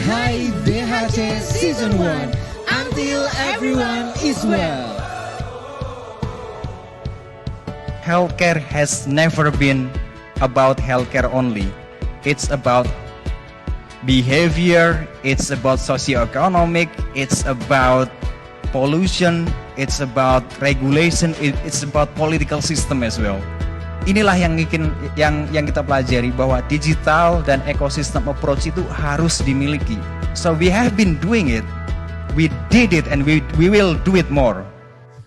Hai BHC Season 1, until everyone is well. Healthcare has never been about healthcare only. It's about behavior, it's about socioeconomic, it's about pollution, it's about regulation, it's about political system as well. Inilah yang kita pelajari, bahwa digital dan ekosistem approach itu harus dimiliki. So we have been doing it, we did it, and we will do it more.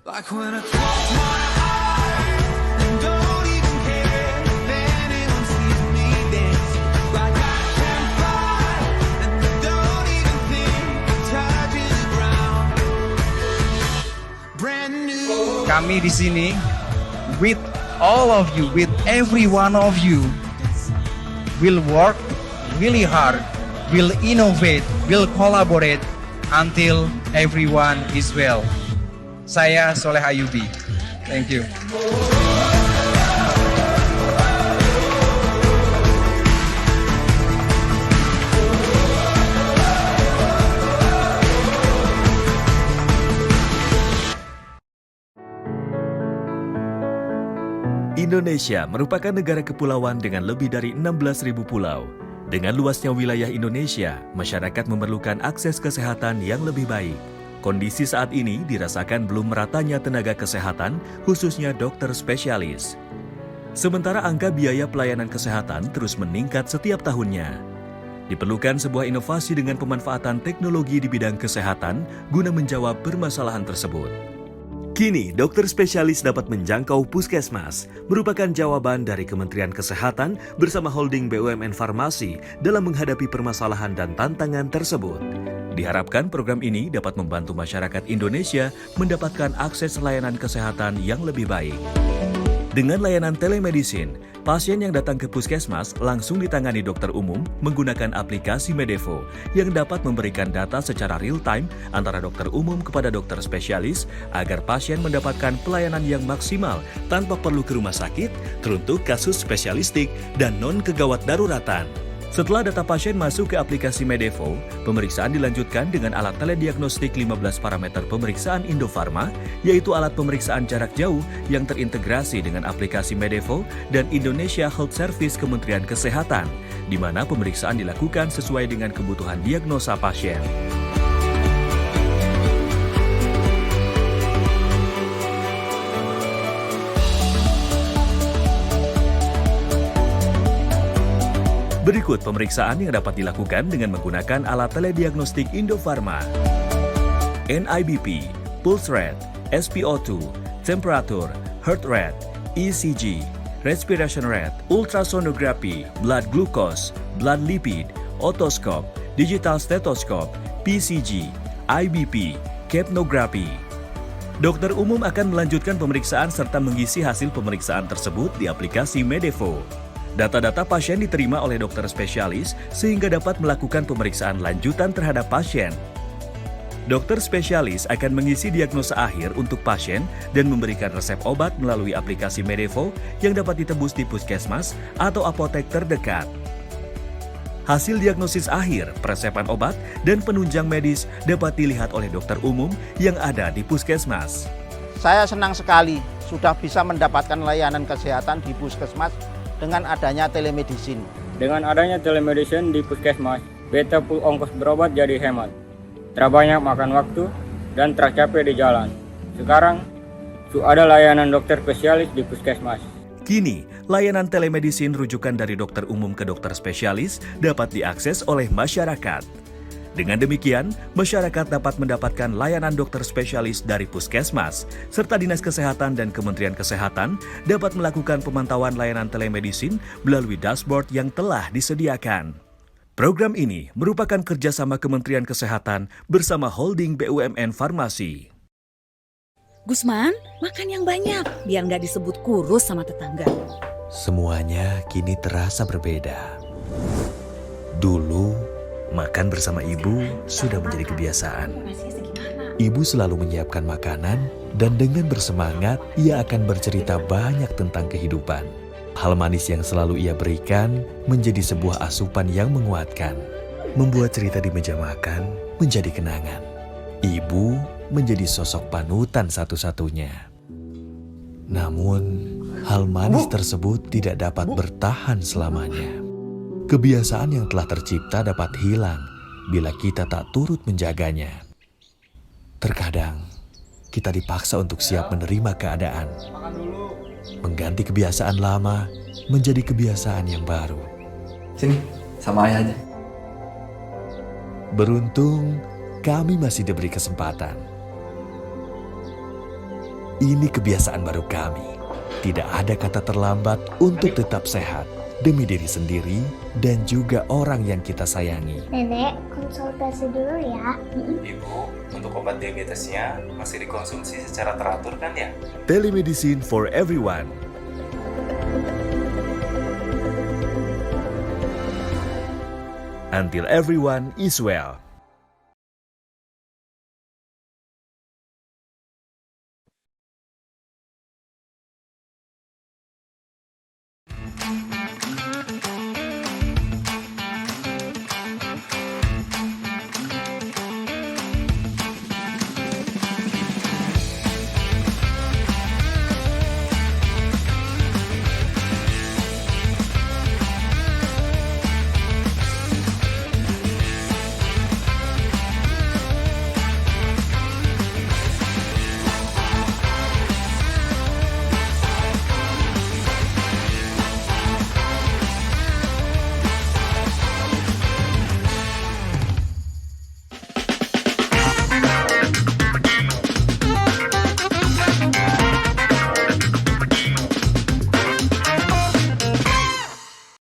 Like when I close my eyes and don't even care if anyone sees me dance. Like I can fly and don't even think of touching the ground. Brand new. Kami di sini with all of you, with every one of you, will work really hard, will innovate, will collaborate until everyone is well. Saya Soleh Ayubi. Thank you. Indonesia merupakan negara kepulauan dengan lebih dari 16.000 pulau. Dengan luasnya wilayah Indonesia, masyarakat memerlukan akses kesehatan yang lebih baik. Kondisi saat ini dirasakan belum meratanya tenaga kesehatan, khususnya dokter spesialis. Sementara angka biaya pelayanan kesehatan terus meningkat setiap tahunnya. Diperlukan sebuah inovasi dengan pemanfaatan teknologi di bidang kesehatan guna menjawab permasalahan tersebut. Kini, dokter spesialis dapat menjangkau puskesmas, merupakan jawaban dari Kementerian Kesehatan bersama holding BUMN Farmasi dalam menghadapi permasalahan dan tantangan tersebut. Diharapkan program ini dapat membantu masyarakat Indonesia mendapatkan akses layanan kesehatan yang lebih baik. Dengan layanan telemedicine, pasien yang datang ke puskesmas langsung ditangani dokter umum menggunakan aplikasi Medevo yang dapat memberikan data secara real-time antara dokter umum kepada dokter spesialis agar pasien mendapatkan pelayanan yang maksimal tanpa perlu ke rumah sakit, teruntuk kasus spesialistik, dan non-kegawat daruratan. Setelah data pasien masuk ke aplikasi Medevo, pemeriksaan dilanjutkan dengan alat telediagnostik 15 parameter pemeriksaan Indofarma, yaitu alat pemeriksaan jarak jauh yang terintegrasi dengan aplikasi Medevo dan Indonesia Health Service Kementerian Kesehatan, di mana pemeriksaan dilakukan sesuai dengan kebutuhan diagnosa pasien. Berikut pemeriksaan yang dapat dilakukan dengan menggunakan alat telediagnostik Indofarma. NIBP, pulse rate, SpO2, temperatur, heart rate, ECG, respiration rate, ultrasonography, blood glucose, blood lipid, otoscope, digital stethoscope, PCG, IBP, capnography. Dokter umum akan melanjutkan pemeriksaan serta mengisi hasil pemeriksaan tersebut di aplikasi Medevo. Data-data pasien diterima oleh dokter spesialis sehingga dapat melakukan pemeriksaan lanjutan terhadap pasien. Dokter spesialis akan mengisi diagnosa akhir untuk pasien dan memberikan resep obat melalui aplikasi Medevo yang dapat ditebus di puskesmas atau apotek terdekat. Hasil diagnosis akhir, peresepan obat, dan penunjang medis dapat dilihat oleh dokter umum yang ada di puskesmas. Saya senang sekali sudah bisa mendapatkan layanan kesehatan di puskesmas dengan adanya telemedicine. Dengan adanya telemedicine di puskesmas, beta full ongkos berobat jadi hemat. Terbanyak makan waktu dan tercapai di jalan. Sekarang, sudah ada layanan dokter spesialis di puskesmas. Kini, layanan telemedicine rujukan dari dokter umum ke dokter spesialis dapat diakses oleh masyarakat. Dengan demikian, masyarakat dapat mendapatkan layanan dokter spesialis dari puskesmas, serta Dinas Kesehatan dan Kementerian Kesehatan dapat melakukan pemantauan layanan telemedicine melalui dashboard yang telah disediakan. Program ini merupakan kerjasama Kementerian Kesehatan bersama holding BUMN Farmasi. Gusman, makan yang banyak, biar nggak disebut kurus sama tetangga. Semuanya kini terasa berbeda. Dulu, makan bersama ibu sudah menjadi kebiasaan. Ibu selalu menyiapkan makanan dan dengan bersemangat ia akan bercerita banyak tentang kehidupan. Hal manis yang selalu ia berikan menjadi sebuah asupan yang menguatkan. membuat cerita di meja makan menjadi kenangan. Ibu menjadi sosok panutan satu-satunya. Namun, hal manis tersebut tidak dapat bertahan selamanya. Kebiasaan yang telah tercipta dapat hilang bila kita tak turut menjaganya. Terkadang, kita dipaksa untuk siap menerima keadaan. Mengganti kebiasaan lama menjadi kebiasaan yang baru. Sini, sama ayah aja. Beruntung, kami masih diberi kesempatan. Ini kebiasaan baru kami. Tidak ada kata terlambat untuk tetap sehat demi diri sendiri dan juga orang yang kita sayangi. Nenek, konsultasi dulu ya. Ibu, untuk obat diabetesnya masih dikonsumsi secara teratur kan ya? Telemedicine for everyone. Until everyone is well.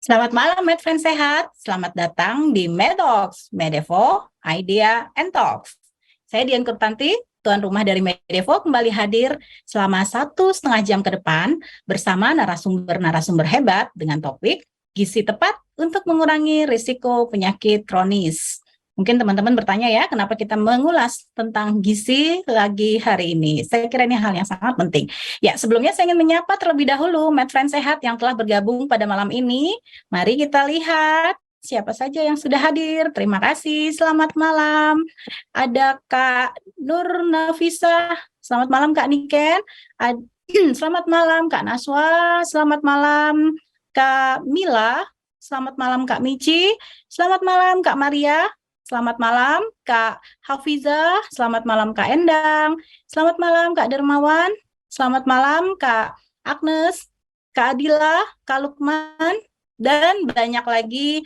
Selamat malam, Medfriend Sehat. Selamat datang di Medox, Medevo, Idea, and Talks. Saya Dian Kurtanti, tuan rumah dari Medevo, kembali hadir selama 1,5 jam ke depan bersama narasumber-narasumber hebat dengan topik gizi tepat untuk mengurangi risiko penyakit kronis. Mungkin teman-teman bertanya ya, kenapa kita mengulas tentang gizi lagi hari ini? Saya kira ini hal yang sangat penting. Ya, sebelumnya saya ingin menyapa terlebih dahulu Medfriend Sehat yang telah bergabung pada malam ini. Mari kita lihat siapa saja yang sudah hadir. Terima kasih, selamat malam. Ada Kak Nur Nafisa, selamat malam Kak Niken. Selamat malam Kak Naswa, selamat malam Kak Mila, selamat malam Kak Mici, selamat malam Kak Maria. Selamat malam Kak Hafiza, selamat malam Kak Endang, selamat malam Kak Dermawan, selamat malam Kak Agnes, Kak Adila, Kak Lukman, dan banyak lagi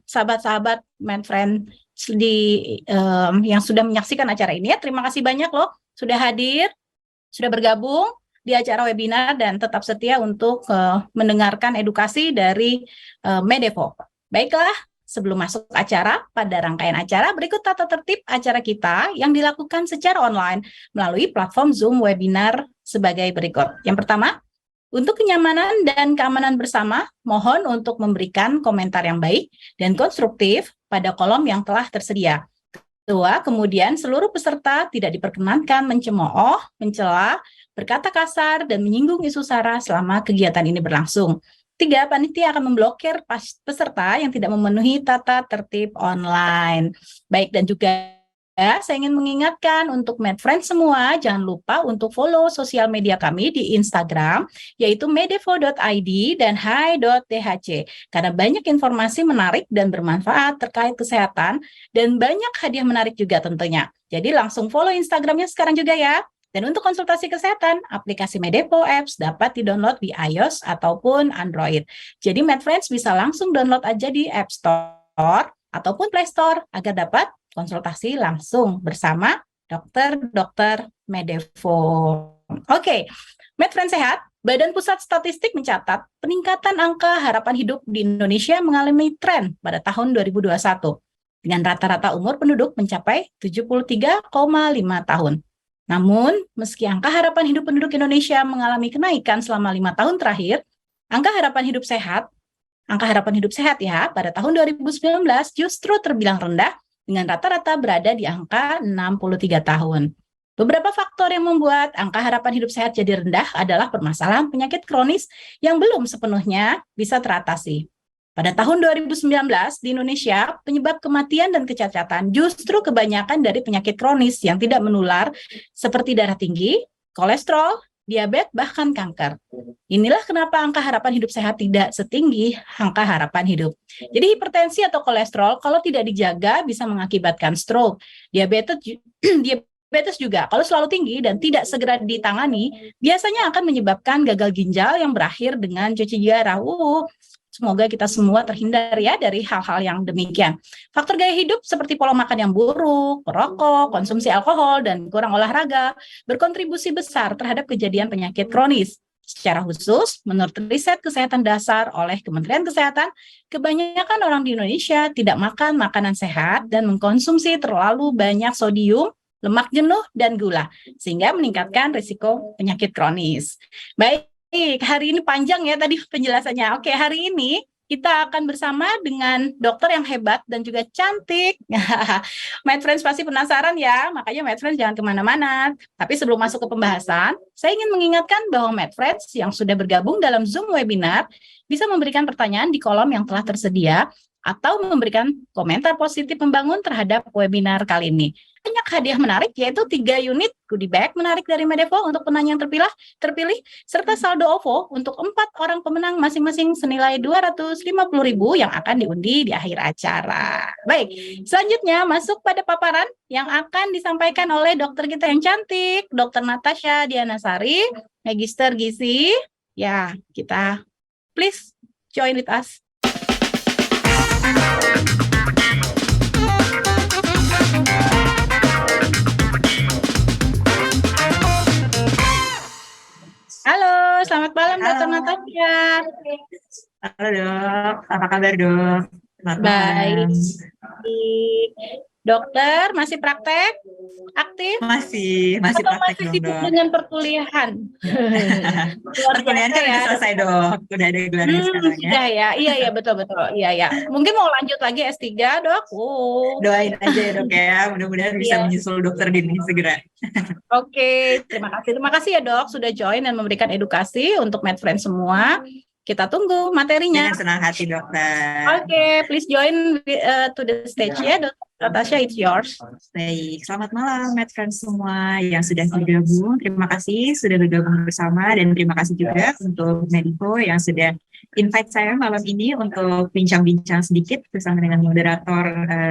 sahabat-sahabat Medfriend yang sudah menyaksikan acara ini ya. Terima kasih banyak loh sudah hadir, sudah bergabung di acara webinar dan tetap setia untuk mendengarkan edukasi dari Medevo. Baiklah. Sebelum masuk acara, pada rangkaian acara berikut tata tertib acara kita yang dilakukan secara online melalui platform Zoom webinar sebagai berikut. Yang pertama, untuk kenyamanan dan keamanan bersama, mohon untuk memberikan komentar yang baik dan konstruktif pada kolom yang telah tersedia. Kedua, kemudian seluruh peserta tidak diperkenankan mencemooh, mencela, berkata kasar, dan menyinggung isu sara selama kegiatan ini berlangsung. 3, panitia akan memblokir peserta yang tidak memenuhi tata tertib online. Baik, dan juga saya ingin mengingatkan untuk Medfriend semua, jangan lupa untuk follow sosial media kami di Instagram, yaitu medevo.id dan hai.thc, karena banyak informasi menarik dan bermanfaat terkait kesehatan, dan banyak hadiah menarik juga tentunya. Jadi langsung follow Instagramnya sekarang juga ya. Dan untuk konsultasi kesehatan, aplikasi Medevo Apps dapat di-download di iOS ataupun Android. Jadi Medfriends bisa langsung download aja di App Store ataupun Play Store agar dapat konsultasi langsung bersama dokter-dokter Medevo. Oke, Medfriends Sehat, Badan Pusat Statistik mencatat peningkatan angka harapan hidup di Indonesia mengalami tren pada tahun 2021 dengan rata-rata umur penduduk mencapai 73,5 tahun. Namun, meski angka harapan hidup penduduk Indonesia mengalami kenaikan selama 5 tahun terakhir, angka harapan hidup sehat ya, pada tahun 2019 justru terbilang rendah dengan rata-rata berada di angka 63 tahun. Beberapa faktor yang membuat angka harapan hidup sehat jadi rendah adalah permasalahan penyakit kronis yang belum sepenuhnya bisa teratasi. Pada tahun 2019 di Indonesia, penyebab kematian dan kecacatan justru kebanyakan dari penyakit kronis yang tidak menular seperti darah tinggi, kolesterol, diabetes, bahkan kanker. Inilah kenapa angka harapan hidup sehat tidak setinggi angka harapan hidup. Jadi hipertensi atau kolesterol kalau tidak dijaga bisa mengakibatkan stroke. Diabetes juga kalau selalu tinggi dan tidak segera ditangani, biasanya akan menyebabkan gagal ginjal yang berakhir dengan cuci darah. Semoga kita semua terhindar ya dari hal-hal yang demikian. Faktor gaya hidup seperti pola makan yang buruk, merokok, konsumsi alkohol, dan kurang olahraga berkontribusi besar terhadap kejadian penyakit kronis. Secara khusus, menurut riset kesehatan dasar oleh Kementerian Kesehatan, kebanyakan orang di Indonesia tidak makan makanan sehat dan mengkonsumsi terlalu banyak sodium, lemak jenuh, dan gula, sehingga meningkatkan risiko penyakit kronis. Baik, hari ini panjang ya tadi penjelasannya. Oke, hari ini kita akan bersama dengan dokter yang hebat dan juga cantik. MedFriends pasti penasaran ya, makanya MedFriends jangan kemana-mana. Tapi sebelum masuk ke pembahasan, saya ingin mengingatkan bahwa MedFriends yang sudah bergabung dalam Zoom webinar bisa memberikan pertanyaan di kolom yang telah tersedia atau memberikan komentar positif membangun terhadap webinar kali ini. Banyak hadiah menarik, yaitu 3 unit goodie bag menarik dari Medevo untuk penanya yang terpilih, serta saldo OVO untuk 4 orang pemenang masing-masing senilai 250.000 yang akan diundi di akhir acara. Baik, selanjutnya masuk pada paparan yang akan disampaikan oleh dokter kita yang cantik, Dr. Natasha Dianasari, Magister Gizi. Ya, kita please join with us. Halo, selamat malam Dr. Natasha. Halo dok, apa kabar dok? Baik. Dokter, masih praktek? Aktif? Masih atau praktek masih dong sibuk dok. dengan perkuliahan? Luar Perkuliahan biasa kan ya. udah selesai dok, udah ada gelarnya sekarang ya. Sudah ya, iya betul. Iya. Mungkin mau lanjut lagi S3 dok? Doain aja ya dok ya, mudah-mudahan bisa Iya. menyusul dokter Dini segera. Oke, terima kasih ya dok sudah join dan memberikan edukasi untuk MedFriends semua. Kita tunggu materinya. Dengan senang hati dokter. Oke, please join to the stage ya, Dr. Natasha, it's yours. Baik, selamat malam MedFriends semua yang sudah bergabung. Terima kasih sudah bergabung bersama dan terima kasih juga untuk Medevo yang sudah invite saya malam ini untuk bincang-bincang sedikit bersama dengan moderator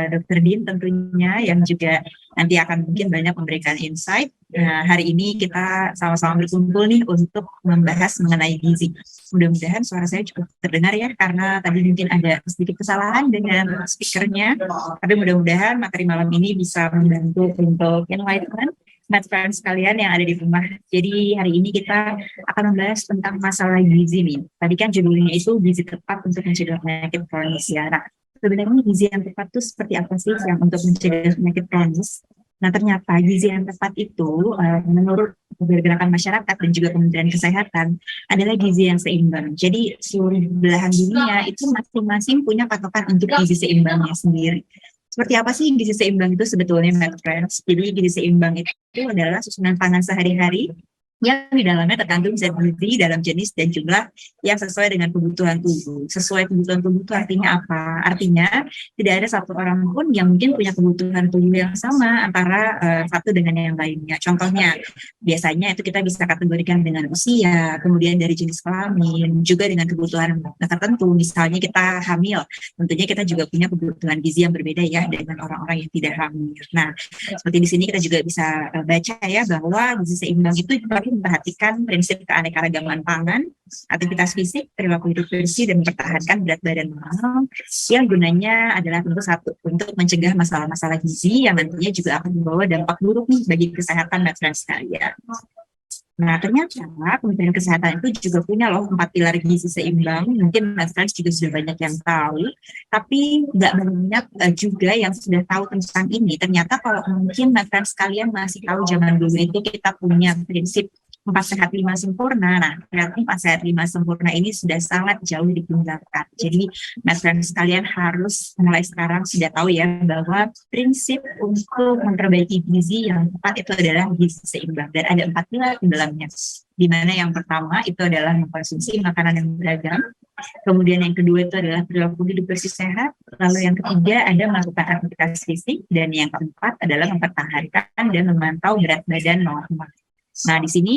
Dr. Din tentunya yang juga nanti akan mungkin banyak memberikan insight. Hari ini kita sama-sama berkumpul nih untuk membahas mengenai gizi. Mudah-mudahan suara saya cukup terdengar ya, karena tadi mungkin ada sedikit kesalahan dengan speakernya. Tapi mudah-mudahan materi malam ini bisa membantu untuk enlightenment MedFriends kalian yang ada di rumah. Jadi hari ini kita akan membahas tentang masalah gizi nih. Tadi kan judulnya itu gizi tepat untuk mencegah penyakit kronis ya. Nah, sebenarnya gizi yang tepat itu seperti apa sih yang untuk mencegah penyakit kronis? Nah, ternyata gizi yang tepat itu menurut Gerakan Masyarakat dan juga Kementerian Kesehatan adalah gizi yang seimbang. Jadi seluruh belahan dunia itu masing-masing punya patokan untuk gizi seimbangnya sendiri. Seperti apa sih gizi seimbang itu sebetulnya, MedFriends? Jadi gizi seimbang itu adalah susunan pangan sehari-hari yang di dalamnya terkandung zat gizi dalam jenis dan jumlah yang sesuai dengan kebutuhan tubuh. Sesuai kebutuhan tubuh itu artinya apa? Artinya tidak ada satu orang pun yang mungkin punya kebutuhan tubuh yang sama antara satu dengan yang lainnya. Contohnya, biasanya itu kita bisa kategorikan dengan usia, kemudian dari jenis kelamin, juga dengan kebutuhan tertentu. Misalnya kita hamil, tentunya kita juga punya kebutuhan gizi yang berbeda ya dengan orang-orang yang tidak hamil. Nah, seperti di sini kita juga bisa baca ya bahwa gizi seimbang itu memperhatikan prinsip keanekaragaman pangan, aktivitas fisik, perilaku hidup bersih, dan mempertahankan berat badan normal yang gunanya adalah tentu satu, untuk mencegah masalah-masalah gizi yang nantinya juga akan membawa dampak buruk nih bagi kesehatan MedFriends sekalian. Nah, ternyata Kementerian Kesehatan itu juga punya loh 4 pilar gizi seimbang. Mungkin MedFriends juga sudah banyak yang tahu, tapi nggak banyak juga yang sudah tahu tentang ini. Ternyata kalau mungkin MedFriends sekalian masih tahu zaman dulu itu kita punya prinsip 4 sehat 5 sempurna. Nah, berarti 4 sehat 5 sempurna ini sudah sangat jauh ditinggalkan. Jadi, MedFriends sekalian harus mulai sekarang sudah tahu ya bahwa prinsip untuk memperbaiki gizi yang tepat itu adalah gizi seimbang. Dan ada 4 pilar di dalamnya. Di mana yang pertama itu adalah mengkonsumsi makanan yang beragam. Kemudian yang kedua itu adalah perilaku hidup bersih sehat. Lalu yang ketiga ada melakukan aktivitas fisik. Dan yang keempat adalah mempertahankan dan memantau berat badan normal. Nah, di sini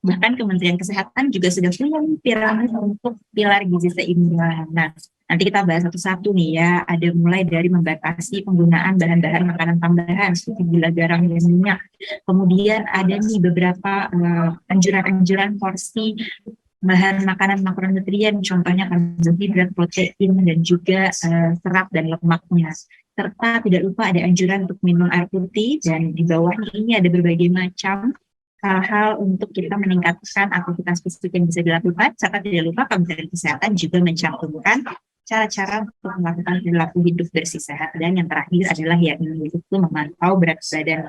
bahkan Kementerian Kesehatan juga sudah punya piramid untuk pilar gizi seimbang. Nah, nanti kita bahas satu-satu nih ya. Ada mulai dari membatasi penggunaan bahan-bahan makanan tambahan seperti gula, garam, dan minyak. Kemudian ada nih beberapa anjuran-anjuran porsi bahan makanan makronutrien, contohnya karbohidrat, protein, dan juga serat dan lemaknya. Serta tidak lupa ada anjuran untuk minum air putih, dan di bawahnya ini ada berbagai macam hal-hal untuk kita meningkatkan aktivitas fisik yang bisa dilakukan, serta tidak lupa Kementerian Kesehatan juga mencantumkan cara-cara untuk melakukan perilaku hidup bersih sehat. Dan yang terakhir adalah yaitu memantau berat badan.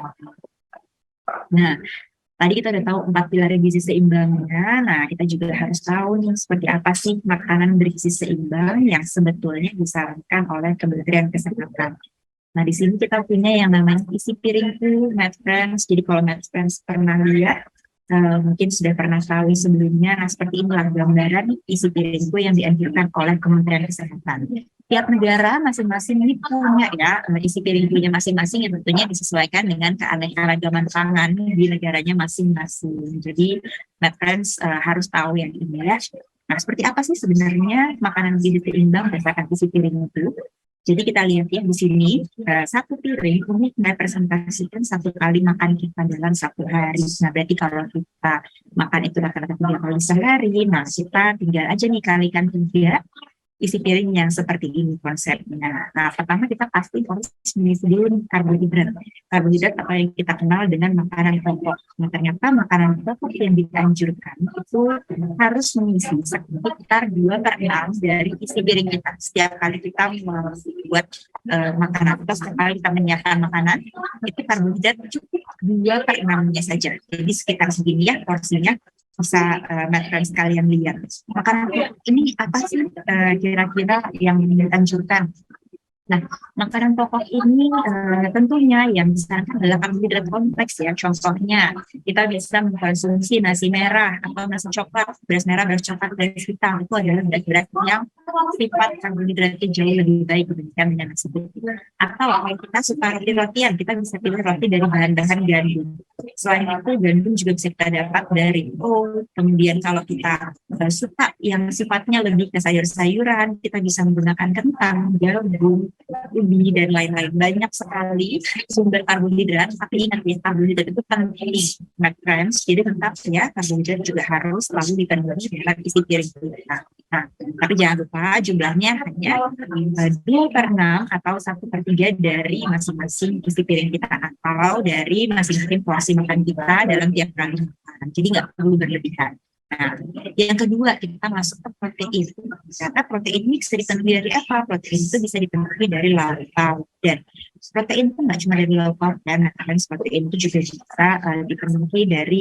Nah, tadi kita udah tahu 4 pilar gizi seimbangnya. Nah, kita juga harus tahu nih seperti apa sih makanan bergizi seimbang yang sebetulnya disarankan oleh Kementerian Kesehatan. Nah, di sini kita punya yang namanya isi piringku, Med Friends. Jadi kalau Med Friends pernah lihat, mungkin sudah pernah tahu sebelumnya. Nah, seperti inilah gambaran isi piringku yang dianjurkan oleh Kementerian Kesehatan. Tiap negara masing-masing ini punya ya isi piringkunya masing-masing yang tentunya disesuaikan dengan keanekaragaman pangan di negaranya masing-masing. Jadi, Med Friends harus tahu yang ini ya. Nah, seperti apa sih sebenarnya makanan gizi seimbang berdasarkan isi piring itu? Jadi kita lihat ya di sini, satu piring ini merepresentasikan 1 kali makan kita dalam 1 hari. Nah, berarti kalau kita makan itu rata-rata 3 kali sehari, nah kita tinggal aja nih kalikan 3 isi piring yang seperti ini konsepnya. Nah, pertama kita pasti harus mengisi dulu karbohidrat. Karbohidrat apa yang kita kenal dengan makanan pokok. Nah, ternyata makanan pokok yang dianjurkan itu harus mengisi sekitar 2/6 dari isi piring kita. Setiap kali kita membuat makanan atau setiap kali kita menyiapkan makanan, itu karbohidrat cukup 2/6-nya saja. Jadi sekitar segini ya porsinya. Bisa Med-Friends sekalian lihat. Makanan ini apa sih kira-kira yang dianjurkan? Nah, makanan pokok ini tentunya yang disarankan adalah karbohidrat kompleks ya. Contohnya, kita bisa mengkonsumsi nasi merah atau nasi coklat, beras merah, beras coklat, beras hitam. Itu adalah beras yang sifat karbohidratnya jauh lebih baik dibandingkan dengan nasi putih. Atau kalau kita suka roti-rotian, kita bisa pilih roti dari bahan-bahan gandum. Selain itu, gandum juga bisa kita dapat dari oat. Kemudian kalau kita suka yang sifatnya lebih ke sayur-sayuran, kita bisa menggunakan kentang, jagung, ubi, dan lain-lain. Banyak sekali sumber karbohidrat, tapi ingat ya, karbohidrat itu penting, Med-Friends. Jadi tetap ya, karbohidrat juga harus selalu dipenuhi dalam isi piring kita. Nah, tapi jangan lupa jumlahnya hanya 2/6 atau 1/3 dari masing-masing isi piring kita atau dari masing-masing porsi makan kita dalam tiap kali makan. Jadi nggak perlu berlebihan. Nah, yang kedua kita masuk ke protein. Karena protein ini bisa dipenuhi dari apa? Protein itu bisa dipenuhi dari lauk pauk. Dan protein itu nggak cuma dari lauk pauk dan protein itu juga bisa dipenuhi dari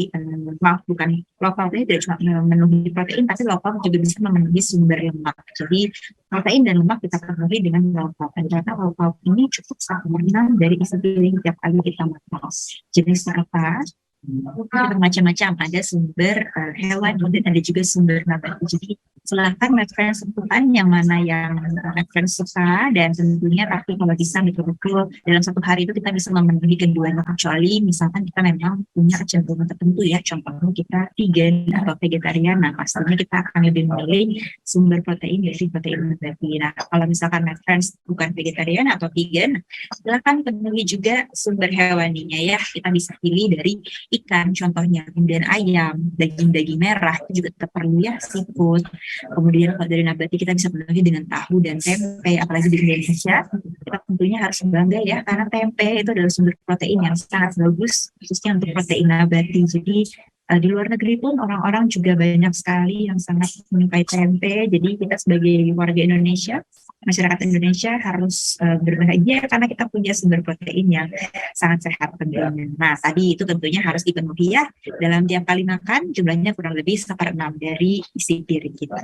bukan lauk pauk ini tidak cuma memenuhi protein, tapi lauk pauk juga bisa memenuhi sumber lemak. Jadi protein dan lemak kita penuhi dengan lauk pauk. Dan ternyata lauk pauk ini cukup 1/6 dari isi piring tiap kali kita makan. Jenisnya apa? Macam-macam, ada sumber hewan dan ada juga sumber nabati. Jadi silahkan Med-Friends tentukan yang mana yang Med-Friends suka, dan tentunya tapi kalau bisa betul-betul dalam 1 hari itu kita bisa memenuhi keduanya, kecuali misalkan kita memang punya kecenderungan tertentu ya, contohnya kita vegan atau vegetarian. Nah, pastinya kita akan lebih memilih sumber protein dari protein nabati. Nah, kalau misalkan Med-Friends bukan vegetarian atau vegan, silahkan penuhi juga sumber hewaninya ya. Kita bisa pilih dari ikan contohnya, kemudian ayam, daging-daging merah itu juga tetap perlu ya, seafood. Kemudian kalau dari nabati kita bisa penuhi dengan tahu dan tempe, apalagi di Indonesia kita tentunya harus bangga ya, karena tempe itu adalah sumber protein yang sangat bagus khususnya untuk protein nabati. Jadi di luar negeri pun orang-orang juga banyak sekali yang sangat menyukai tempe. Jadi kita sebagai warga Indonesia, masyarakat Indonesia harus berbahagia karena kita punya sumber protein yang sangat sehat tentunya. Nah, tadi itu tentunya harus dipenuhi ya. Dalam tiap kali makan jumlahnya kurang lebih 1/6 dari isi piring kita.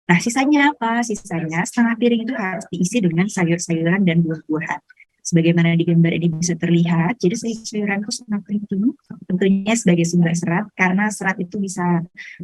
Nah, sisanya apa? Sisanya setengah piring itu harus diisi dengan sayur-sayuran dan buah-buahan. sebagaimana di gambar ini bisa terlihat. Jadi sayur-sayuran itu sangat penting tentunya sebagai sumber serat, karena serat itu bisa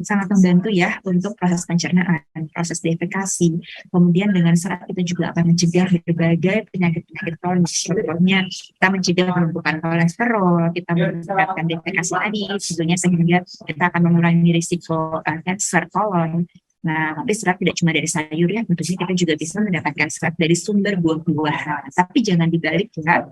sangat membantu ya untuk proses pencernaan, proses defekasi. Kemudian dengan serat itu juga akan mencegah berbagai penyakit-penyakit kronis. Contohnya kita mencegah penumpukan kolesterol, kita meningkatkan defekasi tadi, tentunya sehingga kita akan mengurangi risiko kanker kolon. Nah, tapi serat tidak cuma dari sayur ya, tentunya kita juga bisa mendapatkan serat dari sumber buah-buahan. Tapi jangan dibalik ya,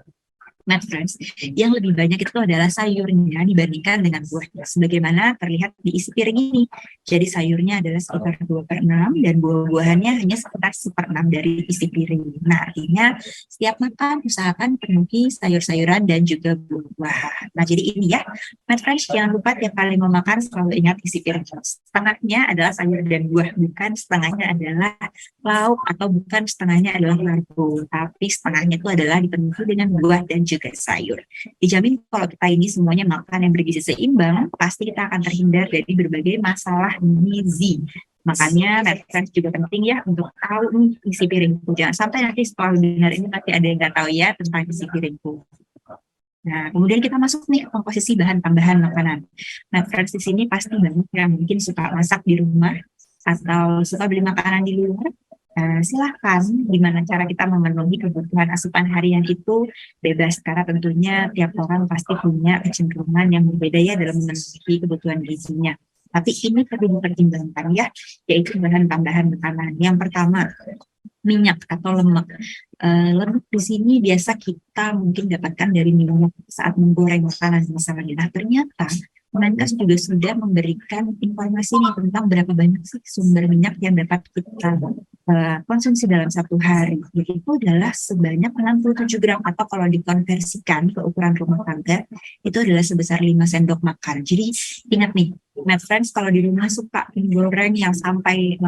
Math Friends, yang lebih banyak itu adalah sayurnya dibandingkan dengan buahnya, sebagaimana terlihat di isi piring ini. Jadi sayurnya adalah sekitar 2/6 dan buah-buahannya hanya sekitar 1/6 dari isi piring. Nah, artinya setiap makan usahakan penuhi sayur-sayuran dan juga buah-buahan. Nah, jadi ini ya, Math Friends, jangan lupa tiap kali mau makan selalu ingat isi piring. Setengahnya adalah sayur dan buah, bukan setengahnya adalah lauk atau bukan setengahnya adalah karbo, tapi setengahnya itu adalah dipenuhi dengan buah dan juga sayur. Dijamin kalau kita ini semuanya makan yang bergizi seimbang, pasti kita akan terhindar dari berbagai masalah gizi. Makanya Math Friends juga penting ya untuk tahu nih isi piringku. Jangan sampai nanti setelah webinar ini nanti ada yang nggak tahu ya tentang isi piringku. Nah, kemudian kita masuk nih ke komposisi bahan tambahan makanan. Math Friends, di sini pasti banyak yang mungkin suka masak di rumah atau suka beli makanan di luar. Silahkan gimana cara kita memenuhi kebutuhan asupan harian itu bebas, karena tentunya tiap orang pasti punya kecenderungan yang berbeda ya dalam memenuhi kebutuhan gizinya. Tapi ini perlu dipertimbangkan ya, yaitu bahan tambahan makanan. Yang pertama, minyak atau lemak. Lemak di sini biasa kita mungkin dapatkan dari minyak saat menggoreng makanan misalnya. Nah, ternyata Kemenkes juga sudah memberikan informasi nih tentang berapa banyak sih sumber minyak yang dapat kita konsumsi dalam satu hari. Itu adalah sebanyak 67 gram, atau kalau dikonversikan ke ukuran rumah tangga itu adalah sebesar 5 sendok makan. Jadi ingat nih, Math Friends, kalau di rumah suka goreng yang sampai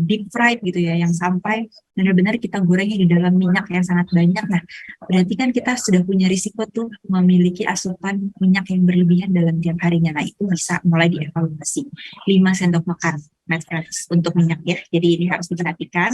deep fried gitu ya, yang sampai benar-benar kita gorengnya di dalam minyak yang sangat banyak. Nah, berarti kan kita sudah punya risiko tuh memiliki asupan minyak yang berlebihan dalam tiap harinya. Nah, itu bisa mulai dievaluasi. 5 sendok makan Math Friends untuk minyak ya. Jadi ini harus diperhatikan.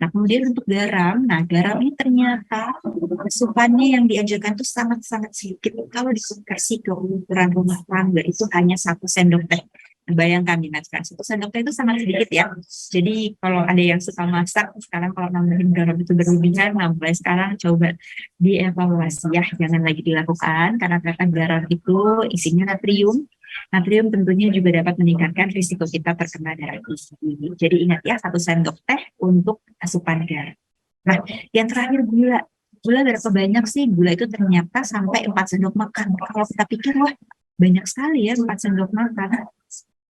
Nah, kemudian untuk garam. Nah, garam ini ternyata asupannya yang dianjurkan itu sangat-sangat sedikit. Kalau dikonversi ke ukuran rumah tangga itu hanya 1 sendok teh. Bayangkan nih Math Friends, 1 sendok teh itu sangat sedikit ya. Jadi kalau ada yang suka masak, sekarang kalau nambahin garam itu berlebihan, nah mulai sekarang coba dievaluasi ya. Jangan lagi dilakukan, karena ternyata garam itu isinya natrium. Natrium tentunya juga dapat meningkatkan risiko kita terkena darah tinggi. Jadi ingat ya, 1 sendok teh untuk asupan garam. Nah, yang terakhir gula. Gula berapa banyak sih? Gula itu ternyata sampai 4 sendok makan. Kalau kita pikir, wah banyak sekali ya 4 sendok makan.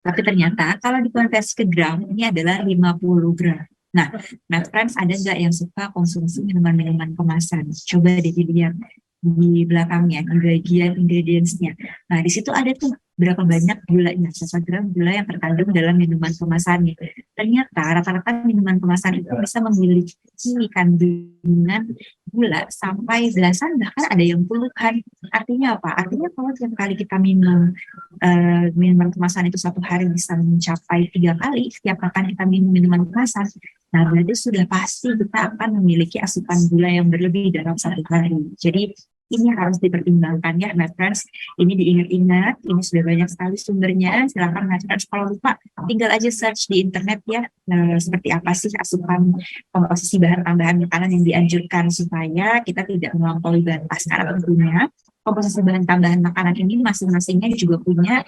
Tapi ternyata kalau dikonversi ke gram, ini adalah 50 gram. Nah, Math Friends, ada nggak yang suka konsumsi minuman-minuman kemasan? Coba deh dilihat di belakangnya, di bagian ingredients-nya. Nah, di situ ada tuh berapa banyak gulanya, 1 gram gula yang terkandung dalam minuman kemasannya. Ternyata rata-rata minuman kemasan itu bisa memiliki kandungan gula sampai belasan, bahkan ada yang puluhan. Artinya apa? Artinya kalau tiap kali kita minum minuman kemasan itu satu hari bisa mencapai 3 kali setiap makan kita minum minuman kemasan. Nah, berarti sudah pasti kita akan memiliki asupan gula yang berlebih dalam satu hari. Jadi ini harus dipertimbangkan ya Math Friends. Ini diingat-ingat, ini sudah banyak sekali sumbernya. Silakan Math Friends, kalau lupa tinggal aja search di internet ya, seperti apa sih asupan komposisi bahan tambahan makanan yang dianjurkan supaya kita tidak melampaui batas. Karena tentunya komposisi bahan tambahan makanan ini masing-masingnya juga punya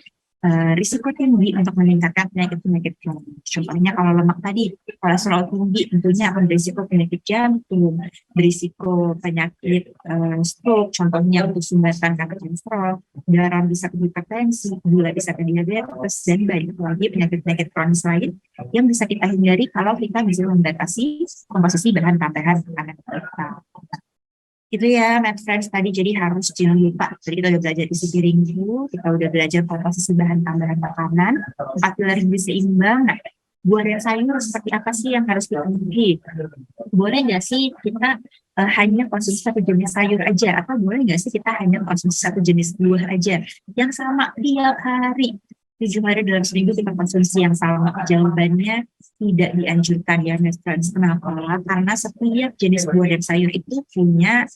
risiko tinggi untuk meningkatkan penyakit-penyakit kronis. Contohnya kalau lemak tadi, kolesterol tinggi tentunya akan berisiko penyakit jantung, berisiko penyakit stroke, contohnya untuk sumbatan kanker kolesterol, garam bisa ke hipertensi, gula bisa ke diabetes, dan banyak lagi penyakit-penyakit kronis lain yang bisa kita hindari kalau kita bisa membatasi komposisi bahan tambahan makanan kita. Itu ya Math Friends tadi, jadi harus jangan lupa. Jadi kita udah belajar isi piring dulu, kita udah belajar komposisi bahan tambahan makanan, 4 pilar gizi seimbang. Nah, buah dan sayur seperti apa sih yang harus kita penuhi? Boleh nggak sih kita hanya konsumsi 1 jenis sayur aja, atau boleh nggak sih kita hanya konsumsi 1 jenis buah aja yang sama tiap hari? 7 hari dalam seminggu kita konsumsi yang sama? Jawabannya tidak dianjurkan ya, Mas Frans. Kenapa? Karena setiap jenis buah dan sayur itu punya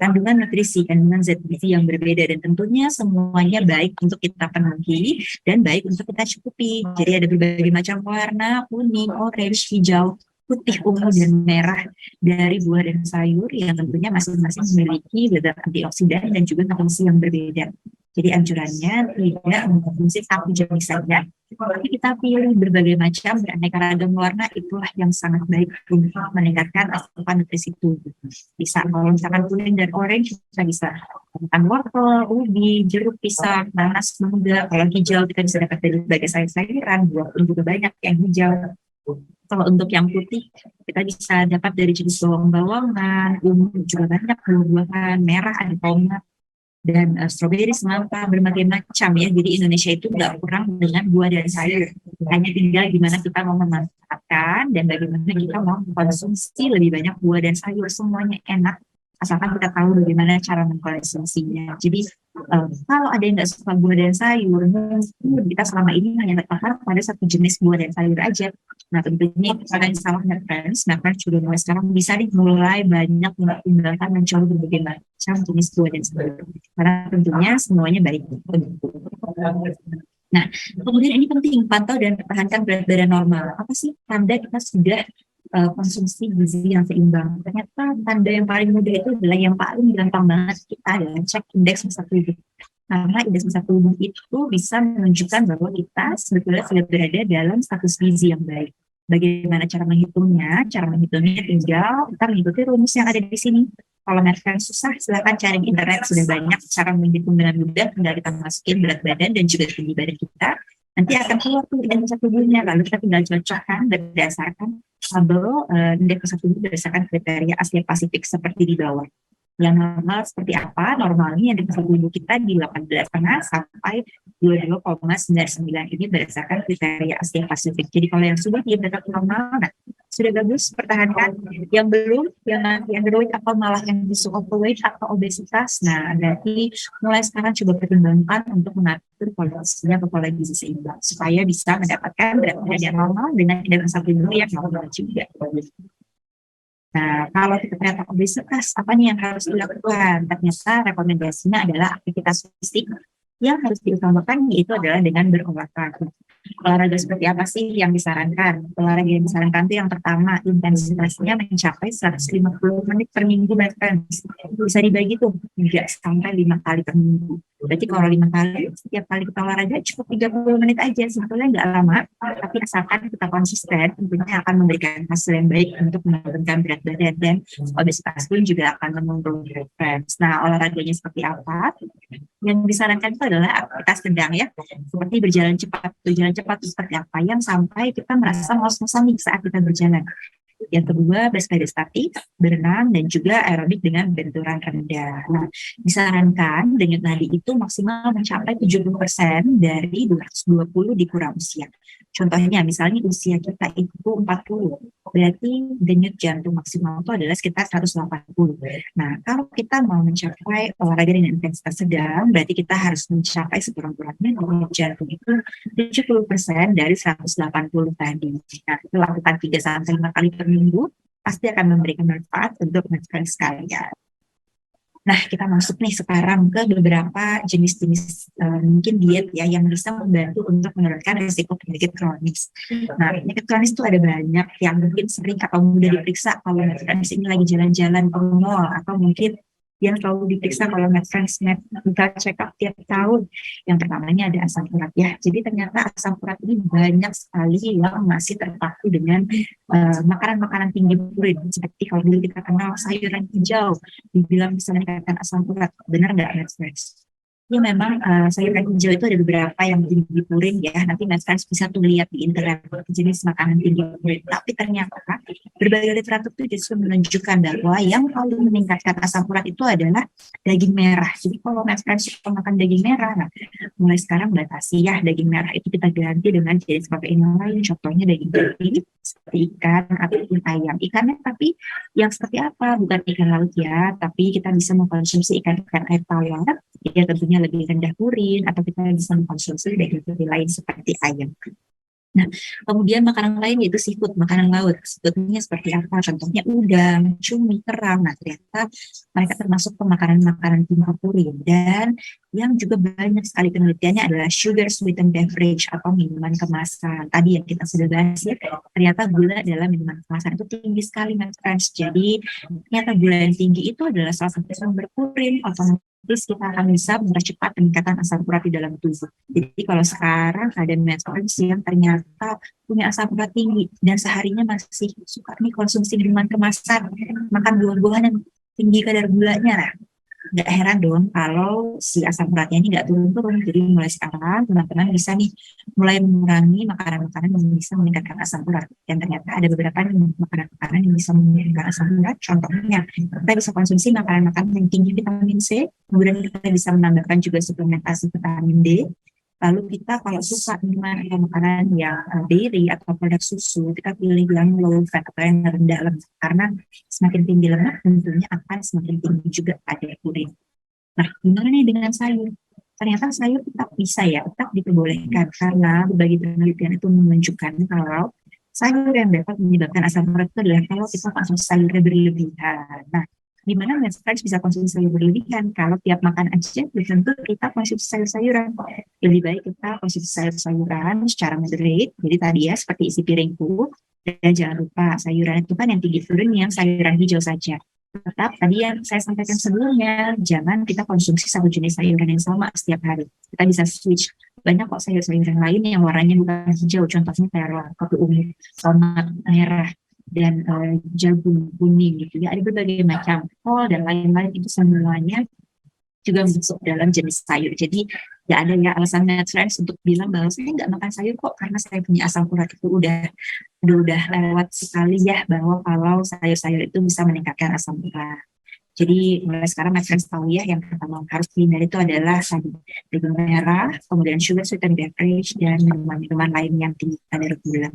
kandungan nutrisi, kandungan zat gizi yang berbeda, dan tentunya semuanya baik untuk kita penuhi dan baik untuk kita cukupi. Jadi ada berbagai macam warna, kuning, orange, hijau, putih, ungu, dan merah dari buah dan sayur yang tentunya masing-masing memiliki zat antioksidan dan juga nutrisi yang berbeda. Jadi anjurannya tidak mengkonsumsi satu jenis saja. Tapi kita pilih berbagai macam beraneka ragam warna, itulah yang sangat baik untuk meningkatkan asupan nutrisi tubuh. Bisa kalau misalkan kuning dan orange, kita bisa makan wortel, ubi, jeruk, pisang, nanas, mangga. Kalau hijau kita bisa dapat dari berbagai sayur-sayuran, buah pun juga banyak yang hijau. Kalau untuk yang putih, kita bisa dapat dari jenis bawang-bawangan, ungu juga banyak, buah-buahan, merah ada tomat, dan stroberi, semangka, berbagai macam ya. Jadi Indonesia itu nggak kurang dengan buah dan sayur. Hanya tinggal gimana kita mau memanfaatkan dan bagaimana kita mau mengkonsumsi lebih banyak buah dan sayur. Semuanya enak, asalkan kita tahu bagaimana cara mengkonsumsinya. Jadi kalau ada yang nggak suka buah dan sayur, mungkin kita selama ini hanya terpakai pada satu jenis buah dan sayur aja. Nah tentunya pada yang salah Friends juga mulai sekarang bisa mulai banyak mempertimbangkan mencoba berbagai macam jenis buah dan sayur. Karena tentunya semuanya baik. Nah, kemudian ini penting, pantau dan pertahankan berat badan normal. Apa sih tanda kita sudah konsumsi gizi yang seimbang? Ternyata tanda yang paling mudah itu adalah yang paling gampang banget kita adalah cek indeks massa tubuh. Karena indeks massa tubuh itu bisa menunjukkan bahwa kita sebetulnya sudah berada dalam status gizi yang baik. Bagaimana cara menghitungnya? Cara menghitungnya tinggal kita mengikuti rumus yang ada di sini. Kalau mereka susah, silakan cari di internet, sudah banyak cara menghitung dengan mudah. Tinggal kita masukin berat badan dan juga tinggi badan kita. Nanti akan keluar tuh indeks massa tubuhnya. Lalu kita tinggal cocokkan berdasarkan tabel indeks massa tubuh berdasarkan kriteria Asia Pasifik seperti di bawah. Yang normal seperti apa? Normalnya indeks massa tubuh kita di 18,5 sampai 22,99 ini berdasarkan kriteria Asia Pasifik. Jadi kalau yang sudah di atas normal, nah, sudah bagus, pertahankan. Yang belum, yang underweight atau malah yang justru overweight atau obesitas, nah berarti mulai sekarang coba pertimbangkan untuk mengatur pola gizi seimbang supaya bisa mendapatkan berat badan yang normal dengan indeks massa tubuh yang normal juga. Nah, kalau kita ternyata obesitas, apa nih yang harus dilakukan? Ternyata rekomendasinya adalah aktivitas fisik yang harus diutamakan, yaitu adalah dengan berolahraga. Olahraga seperti apa sih yang disarankan? Olahraga yang disarankan itu yang pertama, intensitasnya mencapai 150 menit per minggu, bisa dibagi tuh 3 sampai 5 kali per minggu. Berarti kalau 5 kali, setiap kali kita olahraga cukup 30 menit aja, sebetulnya nggak lama, tapi asalkan kita konsisten, tentunya akan memberikan hasil yang baik untuk menurunkan berat badan dan obesitas pun juga akan menurun. Nah, olahraganya seperti apa? Yang disarankan itu adalah aktivitas sedang ya, seperti berjalan cepat. Berjalan cepat itu seperti apa? Yang sampai kita merasa ngos-ngosan nih saat kita berjalan. Yang kedua, bersepeda statis, berenang, dan juga aerobik dengan benturan rendah. Nah, disarankan denyut nadi itu maksimal mencapai 70% dari 220 di kurang usia. Contohnya, misalnya usia kita itu 40, berarti denyut jantung maksimal itu adalah sekitar 180. Nah, kalau kita mau mencapai olahraga dengan intensitas sedang, berarti kita harus mencapai sekurang-kurangnya denyut jantung itu 70% dari 180 tadi. Nah, itu lakukan 3-5 kali per minggu, pasti akan memberikan manfaat untuk mereka sekalian. Nah, kita masuk nih sekarang ke beberapa jenis-jenis mungkin diet ya yang bisa membantu untuk menurunkan risiko penyakit kronis. Nah, penyakit kronis itu ada banyak yang mungkin sering atau mudah diperiksa kalau Medfriends ini lagi jalan-jalan ke mall, atau mungkin yang selalu diperiksa kalau Medfriends kita check up tiap tahun. Yang pertamanya ada asam urat ya. Jadi ternyata asam urat ini banyak sekali yang masih terpaku dengan makanan-makanan tinggi purin. Seperti kalau dulu kita kenal sayuran hijau, dibilang bisa meningkatkan asam urat. Benar nggak Medfriends? Ya memang sayuran hijau itu ada beberapa yang tinggi purin ya. Nanti Medfriends bisa tuh lihat di internet jenis makanan tinggi purin. Tapi ternyata berbagai literatur itu justru menunjukkan bahwa yang paling meningkatkan asam urat itu adalah daging merah. Jadi kalau Medfriends suka makan daging merah, nah, mulai sekarang batasi ya daging merah itu kita ganti dengan jenis protein lain. Contohnya daging sapi, seperti ikan ataupun ayam. Ikannya tapi yang seperti apa? Bukan ikan laut ya, tapi kita bisa mengkonsumsi ikan air tawar ya tentunya lebih rendah purin, atau kita bisa mengkonsumsi daging lain seperti ayam. Nah, kemudian makanan lain yaitu seafood, makanan laut. Seafoodnya seperti apa? Contohnya udang, cumi, kerang. Nah, ternyata mereka termasuk ke makanan-makanan tinggi purin. Dan yang juga banyak sekali penelitiannya adalah sugar sweetened beverage atau minuman kemasan. Tadi yang kita sudah bahas ya, ternyata gula dalam minuman kemasan itu tinggi sekali, my friends. Jadi, ternyata gula yang tinggi itu adalah salah satu sumber purin, otomatis kita akan bisa mempercepat peningkatan asam urat di dalam tubuh. Jadi kalau sekarang ada friends yang ternyata punya asam urat tinggi dan seharinya masih suka nih konsumsi minuman kemasan, makan buah-buahan yang tinggi kadar gulanya, nah nggak heran dong kalau si asam uratnya ini nggak turun-turun. Jadi mulai sekarang teman-teman bisa nih mulai mengurangi makanan-makanan yang bisa meningkatkan asam urat. Dan ternyata ada beberapa makanan-makanan yang bisa meningkatkan asam urat. Contohnya kita bisa konsumsi makanan-makanan yang tinggi vitamin C, kemudian kita bisa menambahkan juga suplementasi vitamin D. Lalu kita kalau suka minuman atau makanan yang dairy atau produk susu, kita pilih yang low fat atau yang rendah lemak. Karena semakin tinggi lemak tentunya akan semakin tinggi juga kadar purin. Nah, gimana nih dengan sayur? Ternyata sayur tetap bisa ya, tetap diperbolehkan karena berbagai penelitian itu menunjukkan kalau sayur yang dapat menyebabkan asam urat itu adalah kalau kita konsumsi sayurnya berlebihan. Nah, gimana friends bisa konsumsi sayur berlebihan? Kalau tiap makan aja, belum tentu kita konsumsi sayur-sayuran. Lebih baik kita konsumsi sayur-sayuran secara moderate. Jadi tadi ya, seperti isi piringku. Dan jangan lupa, sayuran itu kan yang tinggi purin yang sayuran hijau saja. Tetap tadi yang saya sampaikan sebelumnya, jangan kita konsumsi satu jenis sayuran yang sama setiap hari. Kita bisa switch. Banyak kok sayur-sayuran lain yang warnanya bukan hijau. Contohnya terong, kopi ungu, tomat merah, dan jagung kuning gitu ya, ada berbagai macam kol dan lain-lain, itu semuanya juga masuk dalam jenis sayur. Jadi nggak ada ya alasan friends untuk bilang bahwa saya nggak makan sayur kok karena saya punya asam urat. Itu udah lewat sekali ya, bahwa kalau sayur-sayur itu bisa meningkatkan asam urat. Jadi mulai sekarang my friends tahu ya, yang pertama harus dihindari itu adalah daging merah, kemudian sugar sweetened beverage, dan minuman-minuman lain yang tinggi kadar gula.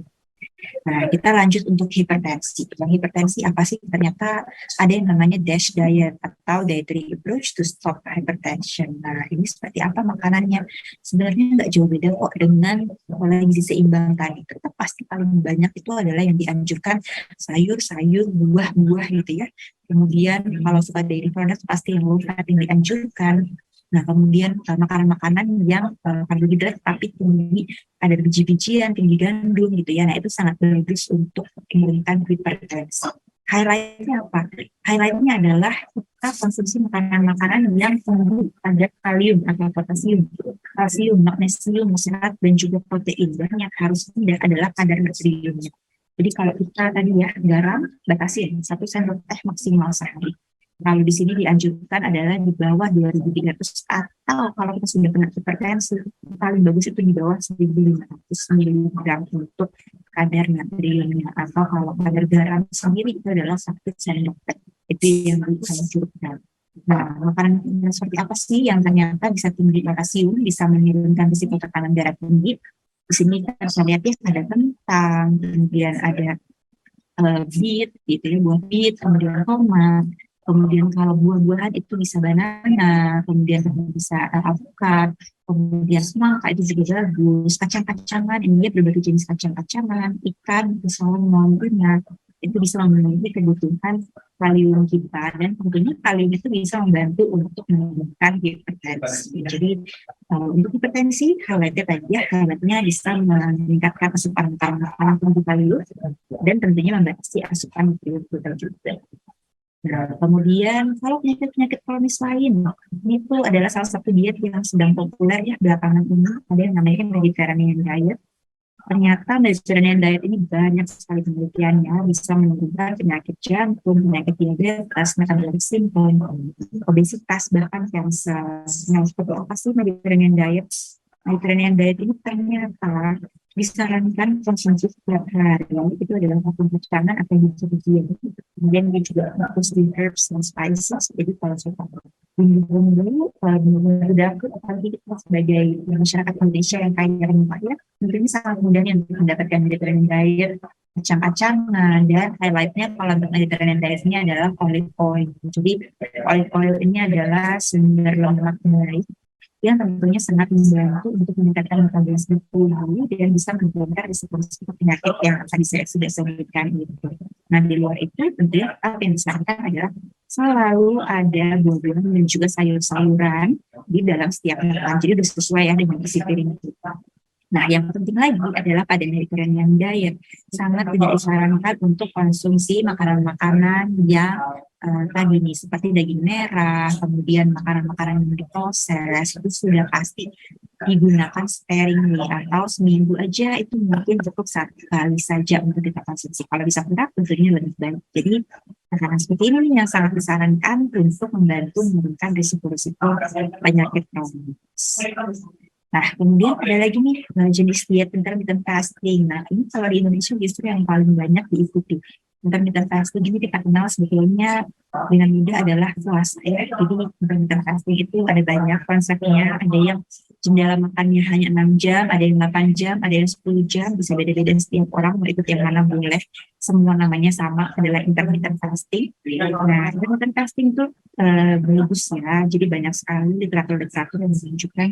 Nah, kita lanjut untuk hipertensi. Yang hipertensi apa sih? Ternyata ada yang namanya DASH diet atau dietary approach to stop hypertension. Nah, ini seperti apa makanannya? Sebenarnya nggak jauh beda kok dengan pola gizi seimbang tadi. Tetap pasti paling banyak itu adalah yang dianjurkan sayur-sayur, buah-buah gitu ya. Kemudian kalau suka dairy product pasti yang low fat yang dianjurkan. Nah, kemudian makanan-makanan yang karbohidrat tapi tinggi ada biji-bijian, tinggi gandum gitu ya. Nah, itu sangat bagus untuk menurunkan hipertensi. Highlightnya apa? Highlightnya adalah kita konsumsi makanan-makanan yang tinggi kadar kalium atau potasium, kalsium, magnesium, serat, dan juga protein. Dan yang harus rendah adalah kadar natriumnya. Jadi kalau kita tadi ya, garam batasin 1 sendok teh maksimal sehari. Kalau di sini dianjurkan adalah di bawah 2.300, atau kalau kita sudah kena hipertensi, paling bagus itu di bawah 1.500 mg untuk kadar natriumnya. Atau kalau kadar garam sendiri itu adalah 1 sendok teh. Itu yang dianjurkan. Nah, makanan seperti apa sih yang ternyata bisa tinggi kalsium, bisa menurunkan risiko tekanan darah tinggi? Di sini kita bisa lihat ya, ada kentang, kemudian ada beet, gitu ya, buah beet, kemudian tomat. Kemudian kalau buah-buahan itu bisa banana, kemudian bisa alpukat, kemudian semangka itu juga bagus. Kacang-kacangan, ini ya berbagai jenis kacang-kacangan, ikan, salmon, tuna, itu bisa memenuhi kebutuhan kalium kita. Dan tentunya kalium itu bisa membantu untuk menurunkan hipertensi. Jadi untuk hipertensi, highlightnya tadi ya, highlightnya bisa meningkatkan asupan makanan tinggi kalium dan tentunya membatasi asupan nutrien juga. Nah, kemudian kalau penyakit-penyakit kronis lain, ini tuh adalah salah satu diet yang sedang populer ya belakangan ini. Ada yang namanya Mediterranean diet. Ternyata Mediterranean diet ini banyak sekali penelitiannya, bisa menurunkan penyakit jantung, penyakit diabetes, metabolisme, obesitas, bahkan kanker. Nah, seperti apa sih Mediterranean diet? Mediterranean diet ini ternyata disarankan konsumsi setiap hari. Itu adalah kacang-kacangan atau biji-bijian. Kemudian dia juga fokus di herbs dan spices. Jadi kalau suka bumbu-bumbu, bumbu dapur, apalagi kita sebagai masyarakat Indonesia yang kaya rempah ya, tentunya sangat mudah untuk mendapatkan Mediterranean diet. kacang-kacangan, dan highlightnya kalau untuk Mediterranean diet ini adalah olive oil. Jadi olive oil ini adalah sumber lemak baik yang tentunya sangat membantu untuk meningkatkan metabolisme tubuh dan bisa menurunkan risiko penyakit yang tadi saya sudah sebutkan itu. Nah, di luar itu tentunya apa yang disarankan adalah selalu ada buah-buahan dan juga sayur-sayuran di dalam setiap makan. Jadi sudah sesuai ya dengan isi piring kita. Nah, yang penting lagi adalah pada Mediterranean diet sangat tidak disarankan untuk konsumsi makanan-makanan yang tadi nih seperti daging merah, kemudian makanan-makanan yang diproses itu sudah pasti digunakan sparingly atau seminggu aja itu mungkin cukup satu kali saja untuk kita konsumsi. Kalau bisa berat tentunya lebih baik. Jadi makanan seperti ini nih yang sangat disarankan untuk membantu menurunkan risiko-risiko penyakit kronis. Nah, kemudian ada lagi nih jenis diet intermittent fasting. Nah, ini kalau di Indonesia justru yang paling banyak diikuti. Intermittent fasting ini kita kenal sebetulnya dengan mudah adalah puasa ya. Jadi intermittent fasting itu ada banyak konsepnya. Ada yang jendela makannya hanya 6 jam, ada yang 8 jam, ada yang 10 jam. Bisa beda-beda setiap orang mau ikut yang mana boleh. Semua namanya sama, adalah intermittent fasting. Nah, intermittent fasting itu bagus ya. Jadi banyak sekali literatur-literatur yang menunjukkan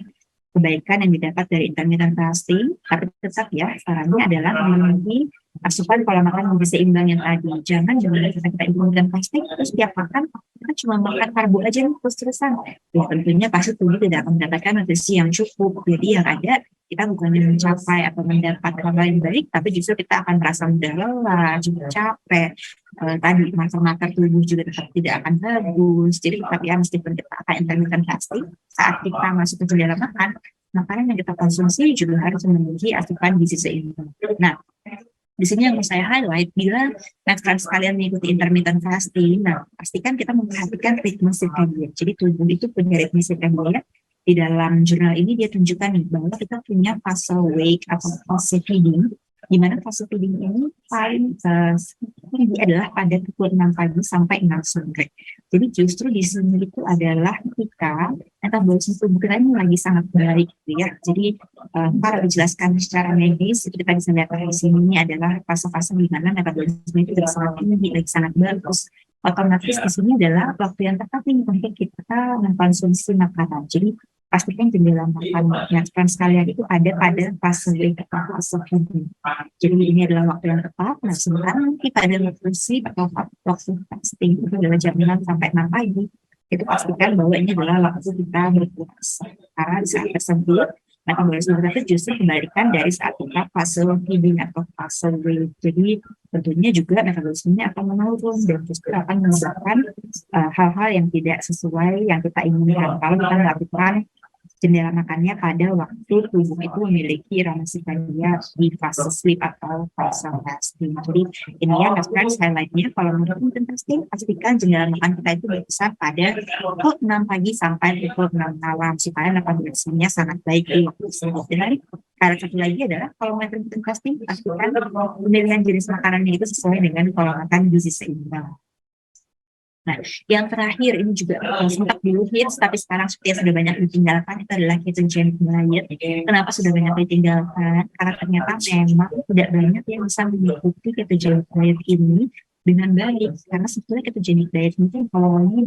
kebaikan yang didapat dari intermittent fasting, tapi tetap ya sarannya adalah memenuhi asupan pola makan gizi seimbang yang tadi. Jangan dengan kita intermittent fasting terus setiap makan kita cuma makan karbo aja terus-terusan. Ya tentunya pasti tubuh tidak akan mendapatkan nutrisi yang cukup. Jadi yang ada kita bukannya mencapai atau mendapat hal yang baik, tapi justru kita akan merasa mudah lelah, juga capek. Tadi marker-marker tubuh juga tetap tidak akan bagus. Jadi tapi ya meskipun kita akan intermittent fasting, saat kita masuk ke jendela makan, makanan yang kita konsumsi juga harus memenuhi asupan gizi seimbang. Nah, di sini yang mau saya highlight, bila kalian sekalian mengikuti intermittent fasting, nah pastikan kita memperhatikan ritme circadian. Jadi tubuh itu punya ritme circadian. Di dalam jurnal ini dia tunjukkan nih bahwa kita punya fase wake atau fase feeding, di mana fase feeding ini paling tinggi adalah pada pukul 6 pagi sampai 6 sore. Jadi justru di sini itu adalah ketika metabolisme tubuh kita ini lagi sangat baik, gitu ya. Jadi kalau dijelaskan secara medis, itu kita bisa lihat di sini ini adalah fase-fase di mana metabolisme itu lagi sangat tinggi, lagi sangat bagus. Otomatis di sini adalah waktu yang tepat nih untuk kita mengkonsumsi makanan. Jadi pastikan jendela makannya sekalian itu ada pada fase wake atau fase feeding. Jadi ini adalah waktu yang tepat. Nah, sementara nanti pada waktu sleep atau waktu fasting itu adalah jam 6 sampai 6 pagi. Itu pastikan bahwa ini adalah waktu kita berpuasa. Karena di saat tersebut metabolisme kita justru kembalikan dari saat kita fase feeding atau fase wake. Jadi tentunya juga metabolismenya akan menurun dan justru akan menyebabkan hal-hal yang tidak sesuai yang kita inginkan kalau kita melakukan jendela makannya pada waktu tubuh itu memiliki rana sirkadian di fase sleep atau fase fasting. Jadi ini ya mas friends highlightnya kalau menurut intermittent fasting pastikan jendela makan kita itu berkisar pada pukul 6 pagi sampai pukul 6 malam supaya metabolismenya sangat baik di waktu tersebut. Dan cara satu lagi adalah kalau intermittent fasting pastikan pemilihan jenis makanannya itu sesuai dengan pola makan gizi seimbang. Nah, yang terakhir ini juga sempat dulu hits, tapi sekarang sepertinya sudah banyak ditinggalkan, itu adalah ketogenic diet. Kenapa sudah banyak ditinggalkan? Karena ternyata memang tidak banyak yang bisa mengikuti ketogenic diet ini dengan baik. Karena sebetulnya ketogenic diet ini kalau ini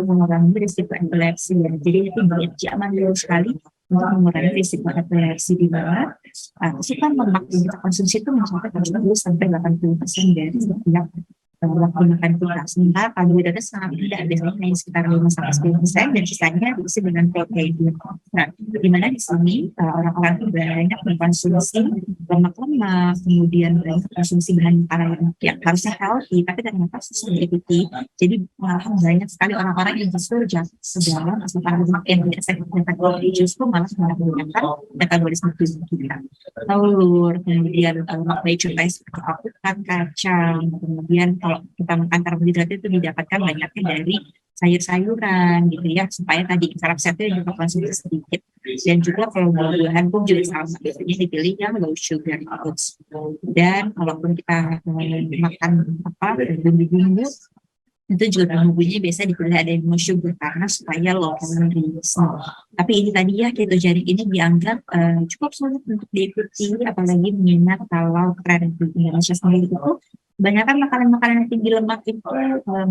mengurangi risiko epilepsi. Ya. Jadi itu diet zaman dulu sekali untuk mengurangi risiko epilepsi di mana asupan lemak yang kita konsumsi itu mencapai 70-80% dari setiap waktu makan kita. Sementara karbohidratnya sangat rendah, biasanya hanya sekitar 5-10% dan sisanya diisi dengan protein. Nah, di mana di sini orang-orang itu banyak mengkonsumsi lemak-lemak, kemudian banyak konsumsi bahan makanan yang harusnya healthy, tapi ternyata susah diikuti. Jadi malah banyak sekali orang-orang yang justru jatuh ke dalam asupan lemak yang tidak sehat dan justru malah menggunakan metabolisme tubuh kita. Telur, kemudian lemak baik contohnya seperti alpukat, kacang, kemudian kalau kita makan karbohidrat itu didapatkan banyaknya dari sayur-sayuran gitu ya, supaya tadi karbohidratnya juga konsumsi sedikit. Dan juga kalau buah-buahan pun juga sama, biasanya dipilih yang low sugar foods. Dan kalaupun kita makan bumbu-bumbu Itu juga bumbunya biasa dipilih ada yang no sugar karena supaya low calories. Tapi ini tadi ya ketogenic ini dianggap cukup sulit untuk diikuti, apalagi mengingat kalau tren di Indonesia sendiri itu kebanyakan makanan-makanan yang tinggi lemak itu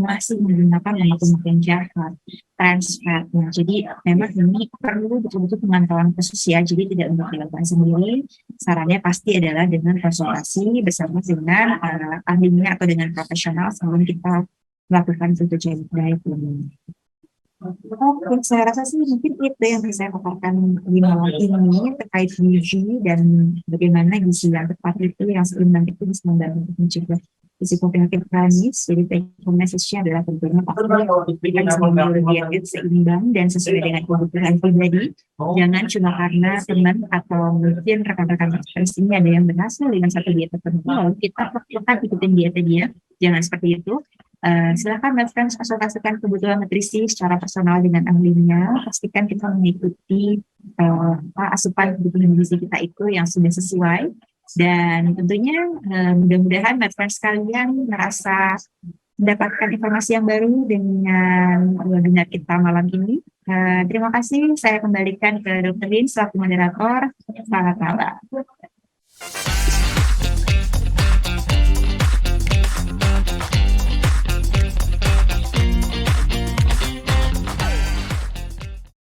masih menggunakan lemak-lemak yang jahat, trans fat. Nah, jadi memang ini perlu betul-betul pemantauan khusus ya. Jadi tidak untuk dilakukan sendiri. Sarannya pasti adalah dengan konsultasi bersama dengan ahlinya atau dengan profesional sebelum kita melakukan ketogenic diet ini. Oke, saya rasa sih mungkin itu yang bisa saya paparkan di malam ini terkait gizi dan bagaimana gizi yang tepat itu yang seimbang itu bisa membantu untuk mencegah risiko penyakit kronis. Jadi take home message-nya adalah tentunya kita bisa memilih diet yang seimbang dan sesuai dengan kebutuhan pribadi. Jangan cuma karena teman atau mungkin rekan-rekan terus ini ada yang berhasil dengan satu diet tertentu lalu kita ikutin dietnya dia. Jangan seperti itu. Silakan referensi konsultasikan kebutuhan nutrisi secara personal dengan ahlinya. Pastikan kita mengikuti asupan kebutuhan gizi kita itu yang sudah sesuai. Dan tentunya mudah-mudahan referensi kalian merasa mendapatkan informasi yang baru dengan webinar kita malam ini. Terima kasih. Saya kembalikan ke Dr. Lin selaku moderator. Selamat malam.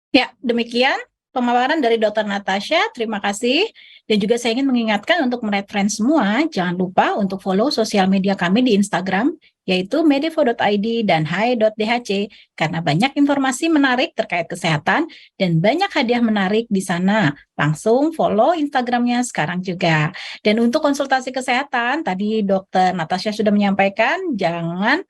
Ya, demikian pemaparan dari Dr. Natasha. Terima kasih. Dan juga saya ingin mengingatkan untuk mereferensi semua, jangan lupa untuk follow sosial media kami di Instagram, yaitu medefo.id dan hai.dhc, karena banyak informasi menarik terkait kesehatan dan banyak hadiah menarik di sana. Langsung follow Instagramnya sekarang juga. Dan untuk konsultasi kesehatan, tadi Dr. Natasha sudah menyampaikan, jangan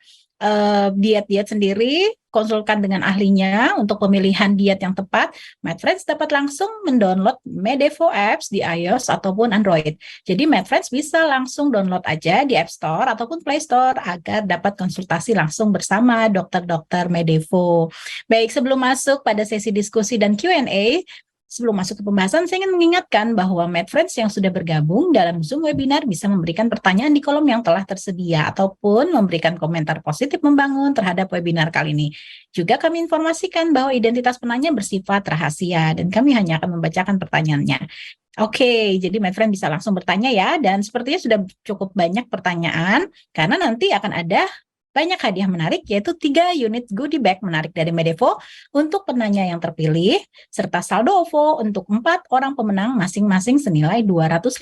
diet-diet sendiri, konsulkan dengan ahlinya untuk pemilihan diet yang tepat. MedFriends dapat langsung mendownload Medevo apps di iOS ataupun Android. Jadi MedFriends bisa langsung download aja di App Store ataupun Play Store agar dapat konsultasi langsung bersama dokter-dokter Medevo. Baik, sebelum masuk pada sesi diskusi dan Q&A, sebelum masuk ke pembahasan, saya ingin mengingatkan bahwa MedFriends yang sudah bergabung dalam Zoom webinar bisa memberikan pertanyaan di kolom yang telah tersedia ataupun memberikan komentar positif membangun terhadap webinar kali ini. Juga kami informasikan bahwa identitas penanya bersifat rahasia dan kami hanya akan membacakan pertanyaannya. Oke, jadi MedFriends bisa langsung bertanya ya, dan sepertinya sudah cukup banyak pertanyaan karena nanti akan ada banyak hadiah menarik, yaitu 3 unit goodie bag menarik dari Medevo untuk penanya yang terpilih, serta saldo OVO untuk 4 orang pemenang masing-masing senilai 250.000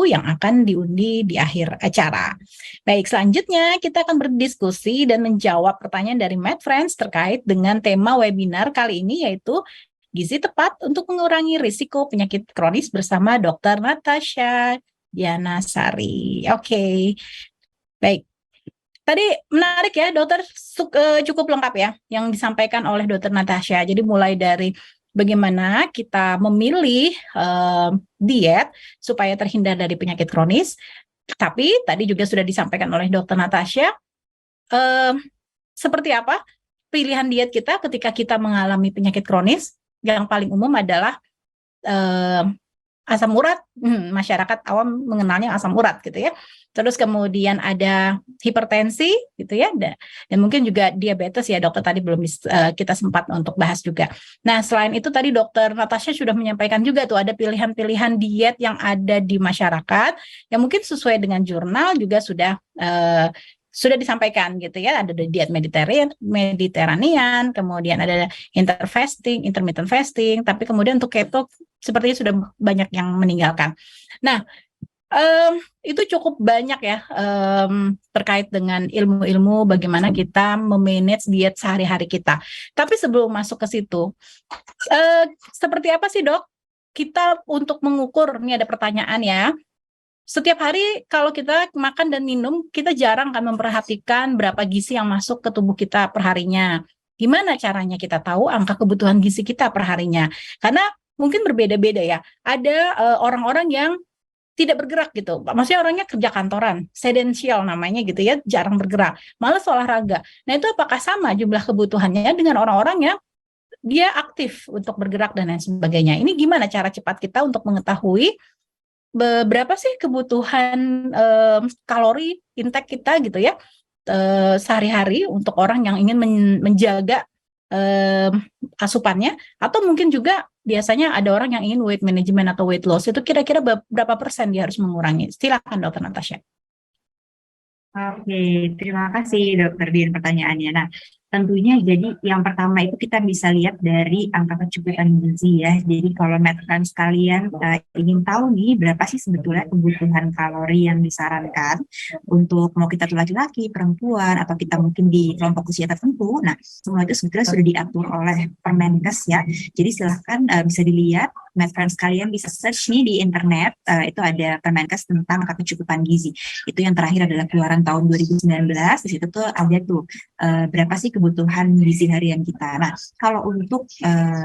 yang akan diundi di akhir acara. Baik, selanjutnya kita akan berdiskusi dan menjawab pertanyaan dari MedFriends terkait dengan tema webinar kali ini, yaitu gizi tepat untuk mengurangi risiko penyakit kronis bersama Dr. Natasha Dianasari. Oke, baik. Tadi menarik ya, dokter, cukup lengkap ya yang disampaikan oleh Dr. Natasha. Jadi mulai dari bagaimana kita memilih diet supaya terhindar dari penyakit kronis. Tapi tadi juga sudah disampaikan oleh Dr. Natasha, seperti apa pilihan diet kita ketika kita mengalami penyakit kronis. Yang paling umum adalah asam urat, masyarakat awam mengenalnya asam urat gitu ya. Terus kemudian ada hipertensi gitu ya, dan mungkin juga diabetes ya dokter, tadi belum kita sempat untuk bahas juga. Nah selain itu tadi Dokter Natasha sudah menyampaikan juga tuh ada pilihan-pilihan diet yang ada di masyarakat yang mungkin sesuai dengan jurnal juga sudah disampaikan gitu ya. Ada diet Mediterranean, kemudian ada intermittent fasting, tapi kemudian untuk keto sepertinya sudah banyak yang meninggalkan. Nah, itu cukup banyak ya terkait dengan ilmu-ilmu bagaimana kita memanage diet sehari-hari kita. Tapi sebelum masuk ke situ, seperti apa sih dok kita untuk mengukur, ini ada pertanyaan ya, setiap hari kalau kita makan dan minum, kita jarang kan memperhatikan berapa gizi yang masuk ke tubuh kita per harinya. Gimana caranya kita tahu angka kebutuhan gizi kita per harinya? Karena mungkin berbeda-beda ya. Ada orang-orang yang tidak bergerak gitu. Maksudnya orangnya kerja kantoran, sedential namanya gitu ya, jarang bergerak, malas olahraga. Nah itu apakah sama jumlah kebutuhannya dengan orang-orang yang dia aktif untuk bergerak dan lain sebagainya? Ini gimana cara cepat kita untuk mengetahui berapa sih kebutuhan kalori intake kita gitu ya? sehari-hari untuk orang yang ingin menjaga asupannya, atau mungkin juga biasanya ada orang yang ingin weight management atau weight loss, itu kira-kira berapa persen dia harus mengurangi? Silakan Dokter Natasha. Oke, terima kasih Dokter Din pertanyaannya. Nah, tentunya jadi yang pertama itu kita bisa lihat dari angka kecukupan gizi ya. Jadi kalau metkan sekalian ingin tahu nih berapa sih sebetulnya kebutuhan kalori yang disarankan untuk mau kita tuh laki-laki, perempuan, atau kita mungkin di kelompok usia tertentu. Nah, semua itu sebetulnya sudah diatur oleh Permenkes ya. Jadi silahkan bisa dilihat, metkan sekalian bisa search nih di internet, itu ada Permenkes tentang angka kecukupan gizi. Itu yang terakhir adalah keluaran tahun 2019, di situ tuh ada tuh berapa sih kebutuhan gizi harian kita. Nah, kalau untuk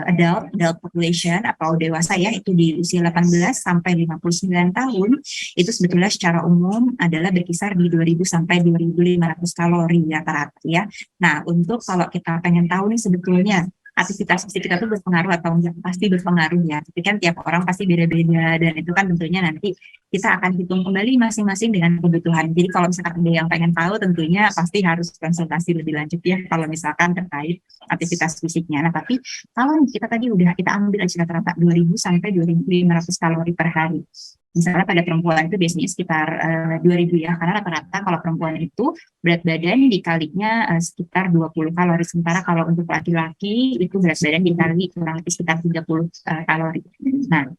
adult population atau dewasa ya, itu di usia 18 sampai 59 tahun, itu sebetulnya secara umum adalah berkisar di 2000 sampai 2500 kalori rata-rata ya. Nah, untuk kalau kita pengen tahu nih sebetulnya aktivitas fisik kita tuh berpengaruh atau enggak, pasti berpengaruh ya. Tapi kan tiap orang pasti beda-beda, dan itu kan tentunya nanti kita akan hitung kembali masing-masing dengan kebutuhan. Jadi kalau misalkan ada yang pengen tahu, tentunya pasti harus konsultasi lebih lanjut ya kalau misalkan terkait aktivitas fisiknya. Nah, tapi kalau kita tadi udah kita ambil aja rata-rata 2000 sampai 2500 kalori per hari. Misalnya pada perempuan itu biasanya sekitar 2000 ya, karena rata-rata kalau perempuan itu berat badan dikalinya sekitar 20 kalori. Sementara kalau untuk laki-laki itu berat badan dikali kurang lebih sekitar 30 kalori. Nah,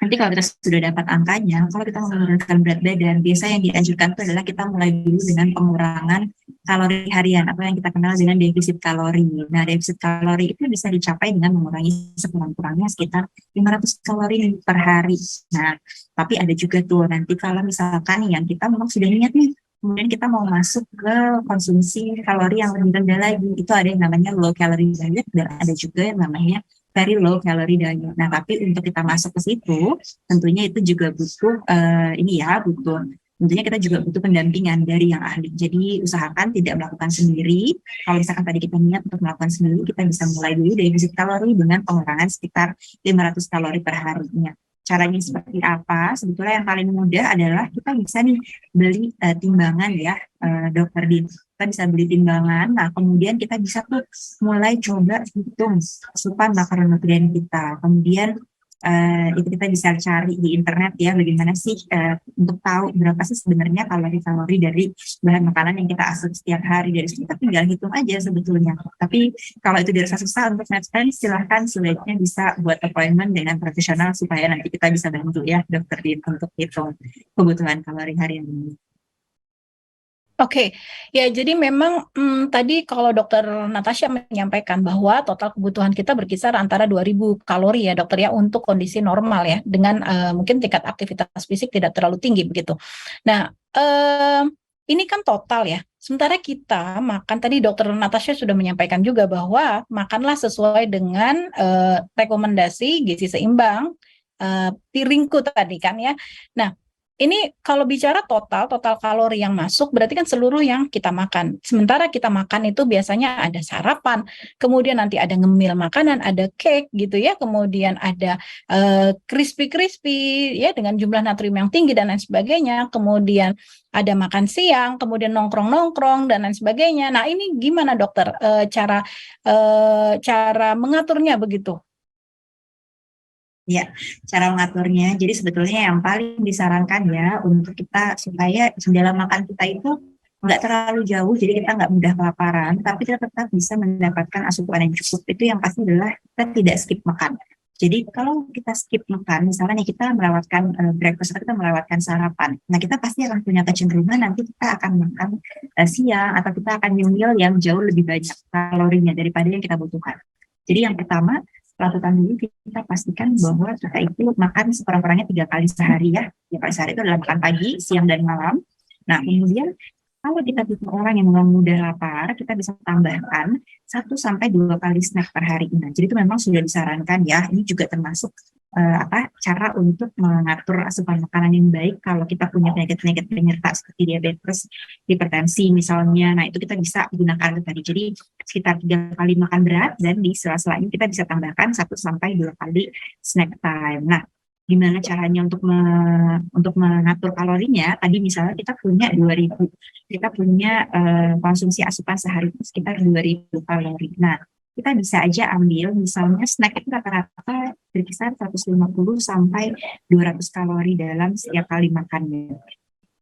nanti kalau kita sudah dapat angkanya, kalau kita menurunkan berat badan, biasa yang dianjurkan itu adalah kita mulai dulu dengan pengurangan kalori harian atau yang kita kenal dengan defisit kalori. Nah, defisit kalori itu bisa dicapai dengan mengurangi sekurang-kurangnya sekitar 500 kalori per hari. Nah, tapi ada juga tuh nanti kalau misalkan yang kita memang sudah niat nih, kemudian kita mau masuk ke konsumsi kalori yang lebih rendah lagi, itu ada yang namanya low calorie diet dan ada juga yang namanya very low calorie diet. Nah, tapi untuk kita masuk ke situ, tentunya itu juga butuh tentunya kita juga butuh pendampingan dari yang ahli. Jadi usahakan tidak melakukan sendiri. Kalau misalkan tadi kita niat untuk melakukan sendiri, kita bisa mulai dulu dari defisit kalori dengan pengurangan sekitar 500 kalori per harinya. Caranya seperti apa? Sebetulnya yang paling mudah adalah kita bisa nih beli timbangan ya, Dokter Din. Kita bisa beli timbangan, nah kemudian kita bisa tuh mulai coba hitung asupan makronutrien kita. Kemudian itu kita bisa cari di internet ya, bagaimana sih untuk tahu berapa sih sebenarnya kalori-kalori dari bahan makanan yang kita asup setiap hari. Dari situ kita tinggal hitung aja sebetulnya. Tapi kalau itu dirasa susah untuk medpen, silahkan sebaiknya bisa buat appointment dengan profesional supaya nanti kita bisa bantu ya Dokter Din untuk hitung kebutuhan kalori harian ini. Oke, ya jadi memang tadi kalau Dokter Natasha menyampaikan bahwa total kebutuhan kita berkisar antara 2000 kalori ya Dokter ya untuk kondisi normal ya, dengan mungkin tingkat aktivitas fisik tidak terlalu tinggi begitu. Nah, ini kan total ya. Sementara kita makan, tadi Dokter Natasha sudah menyampaikan juga bahwa makanlah sesuai dengan rekomendasi gizi seimbang piringku tadi kan ya. Nah, ini kalau bicara total kalori yang masuk berarti kan seluruh yang kita makan. Sementara kita makan itu biasanya ada sarapan, kemudian nanti ada ngemil makanan, ada cake gitu ya, kemudian ada crispy ya dengan jumlah natrium yang tinggi dan lain sebagainya, kemudian ada makan siang, kemudian nongkrong dan lain sebagainya. Nah, ini gimana Dokter cara mengaturnya begitu? Ya, cara mengaturnya. Jadi sebetulnya yang paling disarankan ya untuk kita supaya dalam makan kita itu nggak terlalu jauh, jadi kita nggak mudah kelaparan, tapi kita tetap bisa mendapatkan asupan yang cukup. Itu yang pasti adalah kita tidak skip makan. Jadi kalau kita skip makan, misalnya kita melewatkan breakfast atau kita melewatkan sarapan, nah kita pasti akan punya kecenderungan nanti kita akan makan siang atau kita akan nyemil yang jauh lebih banyak kalorinya daripada yang kita butuhkan. Jadi yang pertama, lakukan dulu kita pastikan bahwa kita itu makan sekurang-kurangnya 3 kali sehari ya. 3 kali sehari itu adalah makan pagi, siang, dan malam. Nah, kemudian kalau kita tipe orang yang memang mudah lapar, kita bisa tambahkan 1-2 kali snack per hari. Nah, jadi itu memang sudah disarankan ya. Ini juga termasuk cara untuk mengatur asupan makanan yang baik kalau kita punya penyakit-penyakit penyerta seperti diabetes, hipertensi misalnya. Nah, itu kita bisa gunakan tadi. Jadi sekitar 3 kali makan berat dan di sela-selanya kita bisa tambahkan 1-2 kali snack time. Nah, gimana caranya untuk mengatur kalorinya. Tadi misalnya kita punya 2000, kita punya konsumsi asupan sehari itu sekitar 2000 kalori. Nah, kita bisa aja ambil misalnya snack itu rata-rata berkisar 150 sampai 200 kalori dalam setiap kali makannya.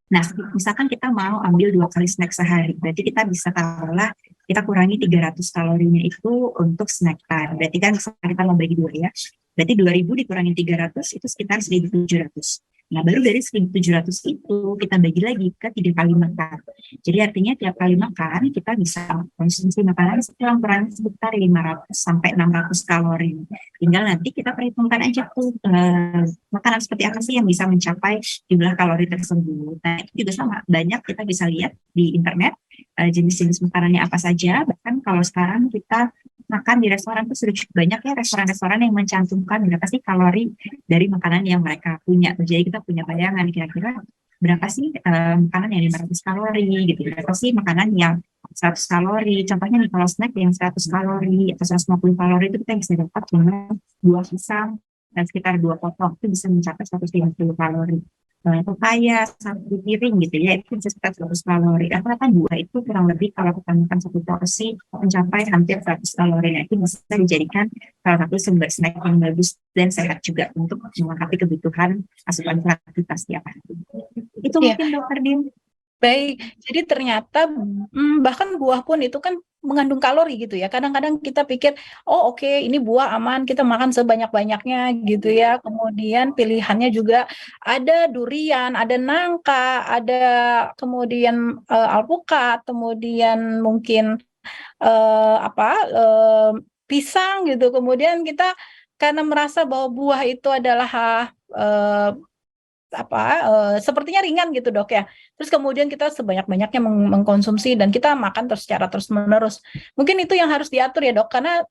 Nah, misalkan kita mau ambil 2 kali snack sehari, berarti kita bisa taruhlah kita kurangi 300 kalorinya itu untuk snack time. Berarti kan misalkan kita mau bagi 2 ya. Berarti 2000 dikurangi 300 itu sekitar 1700. Nah, baru dari 1700 itu kita bagi lagi ke 3 kali makan. Jadi artinya tiap kali makan kita bisa konsumsi makanan kurang-kurang sekitar 500 sampai 600 kalori. Tinggal nanti kita perhitungkan aja tuh makanan seperti apa sih yang bisa mencapai jumlah kalori tersebut. Nah, itu juga sama, banyak kita bisa lihat di internet jenis-jenis makanannya apa saja. Bahkan kalau sekarang kita makan di restoran itu sudah cukup banyak ya restoran-restoran yang mencantumkan berapa sih kalori dari makanan yang mereka punya. Jadi kita punya bayangan kira-kira berapa sih makanan yang 500 kalori gitu, berapa sih makanan yang 100 kalori. Contohnya nih kalau snack yang 100 kalori atau 150 kalori itu kita bisa dapat dengan 2 pisang dan sekitar 2 potong itu bisa mencapai 150 kalori. Pepaya satu piring gitu ya itu bisa sekitar 100 kalori. Rata-rata 2 itu kurang lebih kalau kita makan 1 porsi mencapai hampir 100 kalori. Nah, itu bisa dijadikan salah satu sumber snack yang bagus dan sehat juga untuk melengkapi kebutuhan asupan kita setiap hari. Itu mungkin Dokter Din. Baik, jadi ternyata bahkan buah pun itu kan mengandung kalori gitu ya. Kadang-kadang kita pikir, oh oke, ini buah aman, kita makan sebanyak-banyaknya gitu ya. Kemudian pilihannya juga ada durian, ada nangka, ada kemudian alpukat, kemudian mungkin pisang gitu. Kemudian kita karena merasa bahwa buah itu adalah sepertinya ringan gitu dok ya. Terus kemudian kita sebanyak-banyaknya mengkonsumsi dan kita makan secara terus-menerus. Mungkin itu yang harus diatur ya dok, karena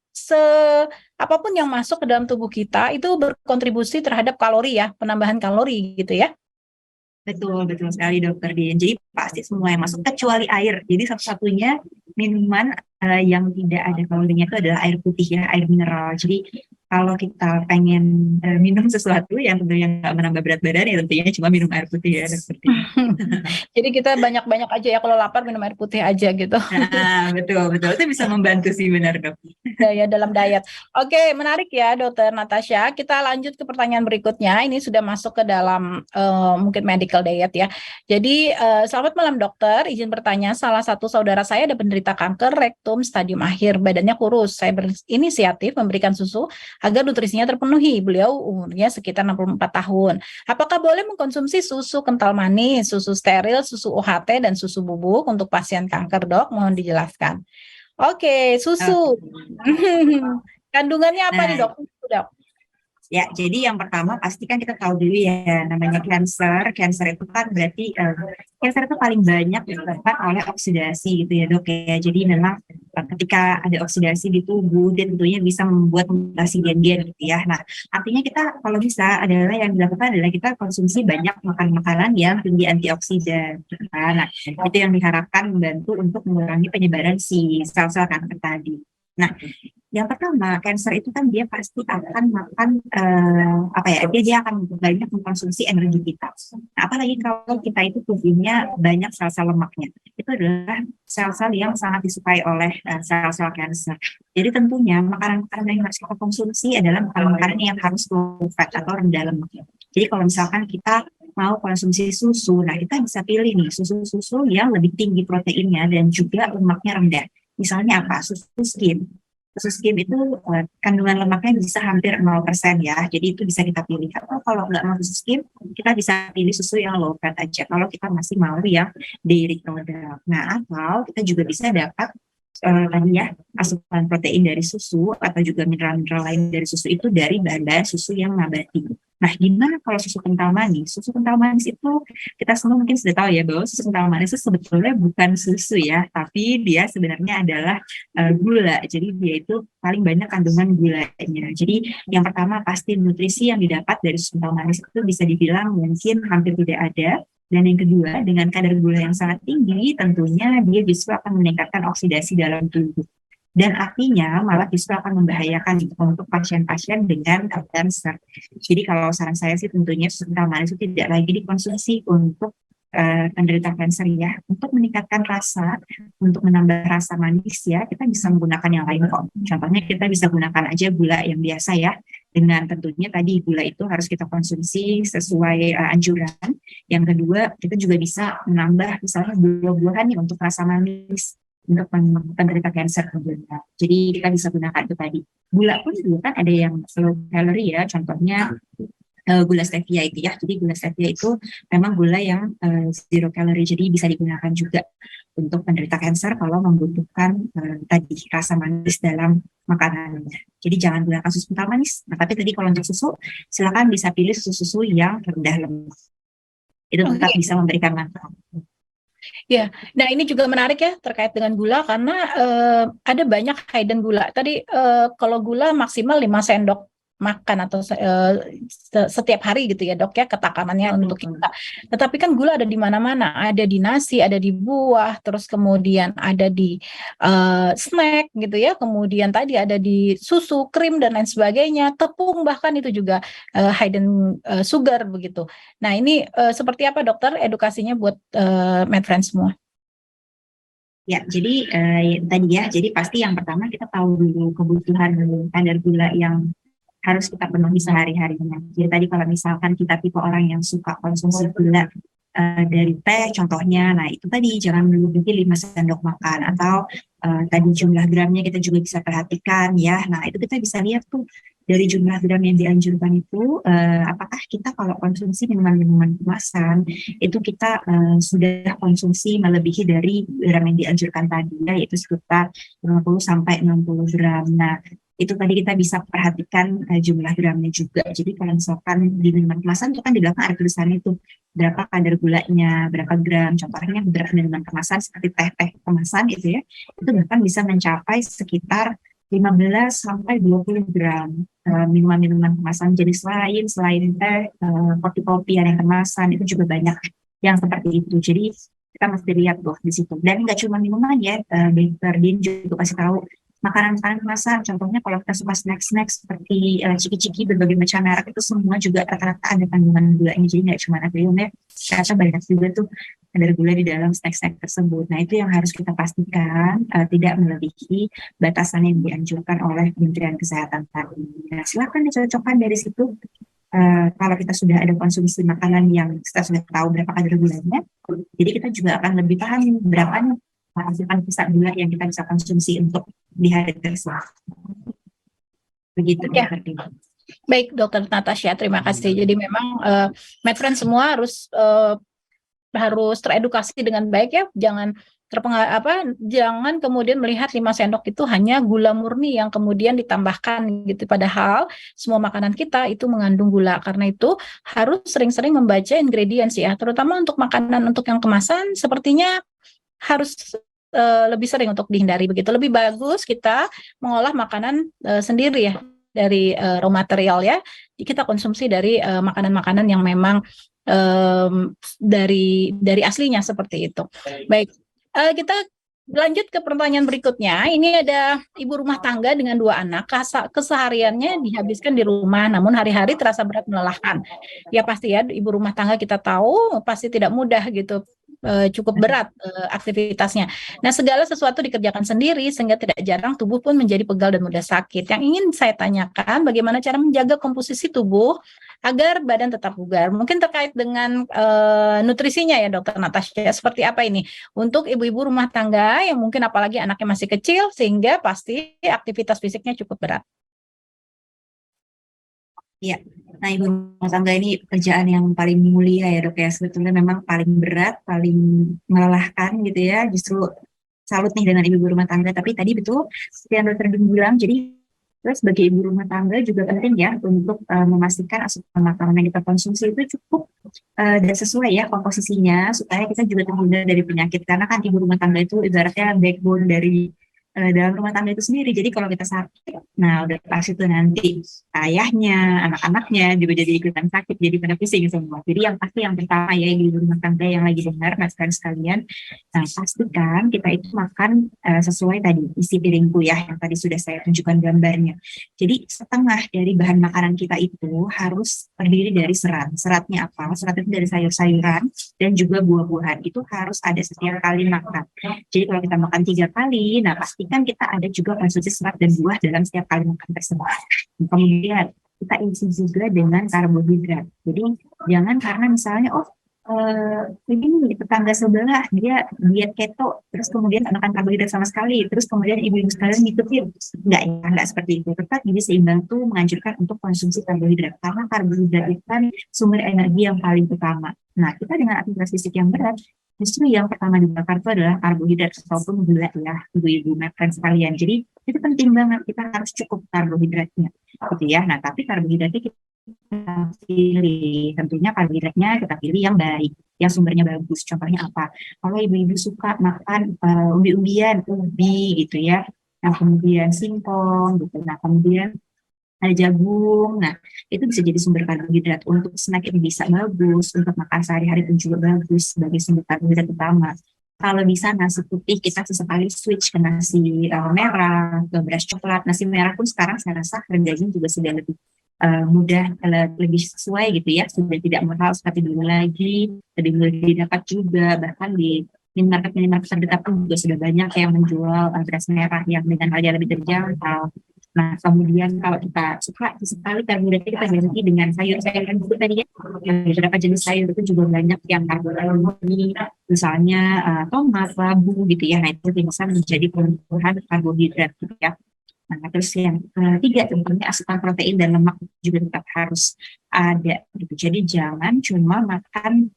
apapun yang masuk ke dalam tubuh kita itu berkontribusi terhadap kalori ya, penambahan kalori gitu ya. Betul sekali Dokter Dian. Jadi pasti semua yang masuk kecuali air. Jadi satu-satunya minuman yang tidak ada kalorinya itu adalah air putih ya, air mineral. Jadi kalau kita pengen minum sesuatu yang tentunya nggak menambah berat badan ya tentunya cuma minum air putih ya Dokter Dian. Jadi kita banyak-banyak aja ya, kalau lapar minum air putih aja gitu. Nah, betul. Itu bisa membantu sih benar dok. Ya dalam diet. Oke, menarik ya Dokter Natasha. Kita lanjut ke pertanyaan berikutnya. Ini sudah masuk ke dalam mungkin medical diet ya. Jadi selamat malam dokter. Izin bertanya, salah satu saudara saya ada penderita kanker rektum stadium akhir. Badannya kurus. Saya berinisiatif memberikan susu agar nutrisinya terpenuhi. Beliau umurnya sekitar 64 tahun. Apakah boleh mengkonsumsi susu kental manis, susu steril, susu UHT, dan susu bubuk untuk pasien kanker dok? Mohon dijelaskan. Oke, susu. Kandungannya apa nih dok? Ya, jadi yang pertama pastikan kita tahu dulu ya namanya cancer. Cancer itu kan berarti cancer itu paling banyak disebabkan oleh oksidasi gitu ya dok ya. Jadi memang ketika ada oksidasi di tubuh, dia tentunya bisa membuat mutasi gen-gen gitu ya. Nah, artinya kita kalau bisa adalah yang dilakukan adalah kita konsumsi banyak makan makanan yang tinggi antioksidan. Gitu kan. Nah, itu yang diharapkan membantu untuk mengurangi penyebaran si sel-sel kanker tadi. Nah, yang pertama, cancer itu kan dia pasti akan makan dia akan banyak mengkonsumsi energi kita. Nah, apalagi kalau kita itu tubuhnya banyak sel-sel lemaknya. Itu adalah sel-sel yang sangat disukai oleh sel-sel cancer. Jadi tentunya makanan-makanan yang harus kita konsumsi adalah makanan-makanan yang harus low fat atau rendah lemak. Jadi kalau misalkan kita mau konsumsi susu, nah kita bisa pilih nih susu-susu yang lebih tinggi proteinnya dan juga lemaknya rendah. Misalnya apa? Susu skim. Susu skim itu kandungan lemaknya bisa hampir 0% ya. Jadi itu bisa kita pilih. Atau kalau nggak mau susu skim, kita bisa pilih susu yang low fat aja. Kalau kita masih mau yang dairy product. Nah, atau kita juga bisa dapat asupan protein dari susu atau juga mineral-mineral lain dari susu itu dari bahan-bahan susu yang nabati. Nah, gimana kalau susu kental manis? Susu kental manis itu kita semua mungkin sudah tahu ya bahwa susu kental manis itu sebetulnya bukan susu ya, tapi dia sebenarnya adalah gula. Jadi dia itu paling banyak kandungan gulanya. Jadi yang pertama pasti nutrisi yang didapat dari susu kental manis itu bisa dibilang mungkin hampir tidak ada. Dan yang kedua, dengan kadar gula yang sangat tinggi, tentunya dia justru akan meningkatkan oksidasi dalam tubuh. dan artinya malah justru akan membahayakan gitu untuk pasien-pasien dengan cancer. Jadi kalau saran saya sih tentunya susu kental manis itu tidak lagi dikonsumsi untuk penderita kanker ya. Untuk meningkatkan rasa, untuk menambah rasa manis ya, kita bisa menggunakan yang lain kok. Contohnya kita bisa gunakan aja gula yang biasa ya. Dengan tentunya tadi gula itu harus kita konsumsi sesuai anjuran. Yang kedua, kita juga bisa menambah misalnya buah-buahan nih untuk rasa manis untuk penderita kanker tentunya. Jadi kita bisa gunakan itu tadi. Gula pun juga kan ada yang low calorie ya, contohnya gula stevia itu ya. Jadi gula stevia itu memang gula yang zero calorie, jadi bisa digunakan juga untuk penderita kanker kalau membutuhkan tadi rasa manis dalam makanannya. Jadi jangan gunakan susu kental manis. Nah, tapi tadi kalau untuk susu, silakan bisa pilih susu-susu yang rendah lemak. Itu tetap bisa memberikan manfaat. Ya, nah ini juga menarik ya terkait dengan gula karena ada banyak hidden gula. Tadi kalau gula maksimal 5 sendok makan atau setiap hari gitu ya dok ya ketakanannya untuk kita. Tetapi kan gula ada di mana-mana, ada di nasi, ada di buah, terus kemudian ada di snack gitu ya, kemudian tadi ada di susu, krim dan lain sebagainya, tepung bahkan itu juga hidden sugar begitu. Nah ini seperti apa dokter edukasinya buat MedFriends semua? Ya, jadi tadi ya, jadi pasti yang pertama kita tahu dulu kebutuhan kadar gula yang harus kita penuhi sehari-harinya. Jadi tadi kalau misalkan kita tipe orang yang suka konsumsi gula dari teh contohnya, nah itu tadi jangan melebihi 5 sendok makan atau tadi jumlah gramnya kita juga bisa perhatikan ya. Nah itu kita bisa lihat tuh dari jumlah gram yang dianjurkan itu apakah kita kalau konsumsi minuman-minuman kemasan itu kita sudah konsumsi melebihi dari gram yang dianjurkan tadi ya, yaitu sekitar 50 sampai 60 gram. Nah itu tadi kita bisa perhatikan jumlah gramnya juga. Jadi kalau misalkan di minuman kemasan itu kan di belakang ada tulisannya itu berapa kadar gulanya, berapa gram. Contohnya beberapa minuman kemasan seperti teh-teh kemasan itu ya, itu bahkan bisa mencapai sekitar 15 sampai 20 gram minuman-minuman kemasan jenis lain selain teh, kopi-kopi yang kemasan itu juga banyak yang seperti itu. Jadi kita mesti lihat tuh di situ. Dan nggak cuma minuman ya, Dr. Din juga kasih tahu makanan-makanan kemasan. Contohnya kalau kita suka snack-snack seperti ciki-ciki berbagai macam merek itu semua juga rata-rata ada kandungan gulanya. Jadi nggak cuma natrium ya, ternyata banyak juga tuh kadar gula di dalam snack-snack tersebut. Nah itu yang harus kita pastikan tidak melebihi batasan yang dianjurkan oleh Kementerian Kesehatan tadi. Nah silakan dicocokkan dari situ. Kalau kita sudah ada konsumsi makanan yang kita sudah tahu berapa kadar gulanya, jadi kita juga akan lebih paham berapa nih asupan sisa gula yang kita bisa konsumsi untuk di hari tersebut. Begitu ya. Baik Dokter Natasha, terima kasih. Jadi memang MedFriends semua harus teredukasi dengan baik ya, jangan jangan kemudian melihat 5 sendok itu hanya gula murni yang kemudian ditambahkan gitu, padahal semua makanan kita itu mengandung gula. Karena itu harus sering-sering membaca ingredients ya, terutama untuk makanan untuk yang kemasan sepertinya harus lebih sering untuk dihindari begitu. Lebih bagus kita mengolah makanan sendiri ya dari raw material ya. Kita konsumsi dari makanan-makanan yang memang dari aslinya seperti itu. Baik, kita lanjut ke pertanyaan berikutnya. Ini ada ibu rumah tangga dengan 2 anak, kesehariannya dihabiskan di rumah, namun hari-hari terasa berat melelahkan. Ya pasti ya, ibu rumah tangga kita tahu pasti tidak mudah gitu, cukup berat aktivitasnya. Nah segala sesuatu dikerjakan sendiri sehingga tidak jarang tubuh pun menjadi pegal dan mudah sakit. Yang ingin saya tanyakan bagaimana cara menjaga komposisi tubuh agar badan tetap bugar. Mungkin terkait dengan nutrisinya ya Dokter Natasha, seperti apa ini untuk ibu-ibu rumah tangga yang mungkin apalagi anaknya masih kecil sehingga pasti aktivitas fisiknya cukup berat. Ya, nah ibu rumah tangga ini pekerjaan yang paling mulia ya dok ya, sebetulnya memang paling berat, paling melelahkan gitu ya, justru salut nih dengan ibu rumah tangga. Tapi tadi betul seperti yang dokter bilang, jadi terus sebagai ibu rumah tangga juga penting ya untuk memastikan asupan makanan yang kita konsumsi itu cukup dan sesuai ya komposisinya supaya kita juga terhindar dari penyakit. Karena kan ibu rumah tangga itu ibaratnya backbone dari dalam rumah tangga itu sendiri. Jadi kalau kita sakit, nah udah pasti itu nanti ayahnya, anak-anaknya juga jadi ikutan sakit, jadi pada pusing semua. Jadi yang pasti yang pertama ya ibu rumah tangga yang lagi dengar, mas sekalian, nah pastikan kita itu makan sesuai tadi isi piringku ya, yang tadi sudah saya tunjukkan gambarnya. Jadi setengah dari bahan makanan kita itu harus terdiri dari serat. Seratnya apa? Serat itu dari sayur-sayuran dan juga buah-buahan. Itu harus ada setiap kali makan. Jadi kalau kita makan 3 kali, nah pastikan kita ada juga konsumsi serat dan buah dalam setiap kali makan tersebut. Kemudian kita isi juga dengan karbohidrat. Jadi jangan karena misalnya ini di tetangga sebelah dia diet keto, terus kemudian makan karbohidrat sama sekali, terus kemudian ibu-ibu sekalian ngikutin. Enggak seperti itu. Tetap gizi seimbang itu menganjurkan untuk konsumsi karbohidrat karena karbohidrat itu kan sumber energi yang paling utama. Nah, kita dengan aktivitas fisik yang berat, justru yang pertama dibakar itu adalah karbohidrat ataupun gula ya, ibu-ibu makan sekalian. Jadi itu penting banget, kita harus cukup karbohidratnya, gitu ya. Nah, tapi karbohidratnya kita pilih, tentunya karbohidratnya kita pilih yang baik, yang sumbernya bagus. Contohnya apa? Kalau ibu-ibu suka makan umbi-umbian, ubi gitu ya, nah kemudian singkong gitu, nah kemudian ada jagung, nah itu bisa jadi sumber karbohidrat. Untuk snack itu bisa bagus, untuk makan sehari-hari pun juga bagus sebagai sumber karbohidrat utama. Kalau bisa nasi putih kita sesekali switch ke nasi merah, ke beras coklat. Nasi merah pun sekarang saya rasa harganya juga sudah lebih mudah, lebih sesuai gitu ya, sudah tidak mahal seperti dulu lagi, lebih mudah didapat juga. Bahkan di minimarket terdekat pun juga sudah banyak yang menjual beras merah yang dengan harga lebih terjangkau. Nah, kemudian kalau kita suka sekali karbohidratnya kita ganti dengan sayur-sayuran juga tadi ya. Beberapa jenis sayur itu juga banyak yang karbohidrat, misalnya tomat, labu gitu ya. Nah, itu bisa menjadi pemenuhan karbohidrat gitu ya. Nah, terus yang ketiga tentunya asupan protein dan lemak juga tetap harus ada gitu. Jadi jangan cuma makan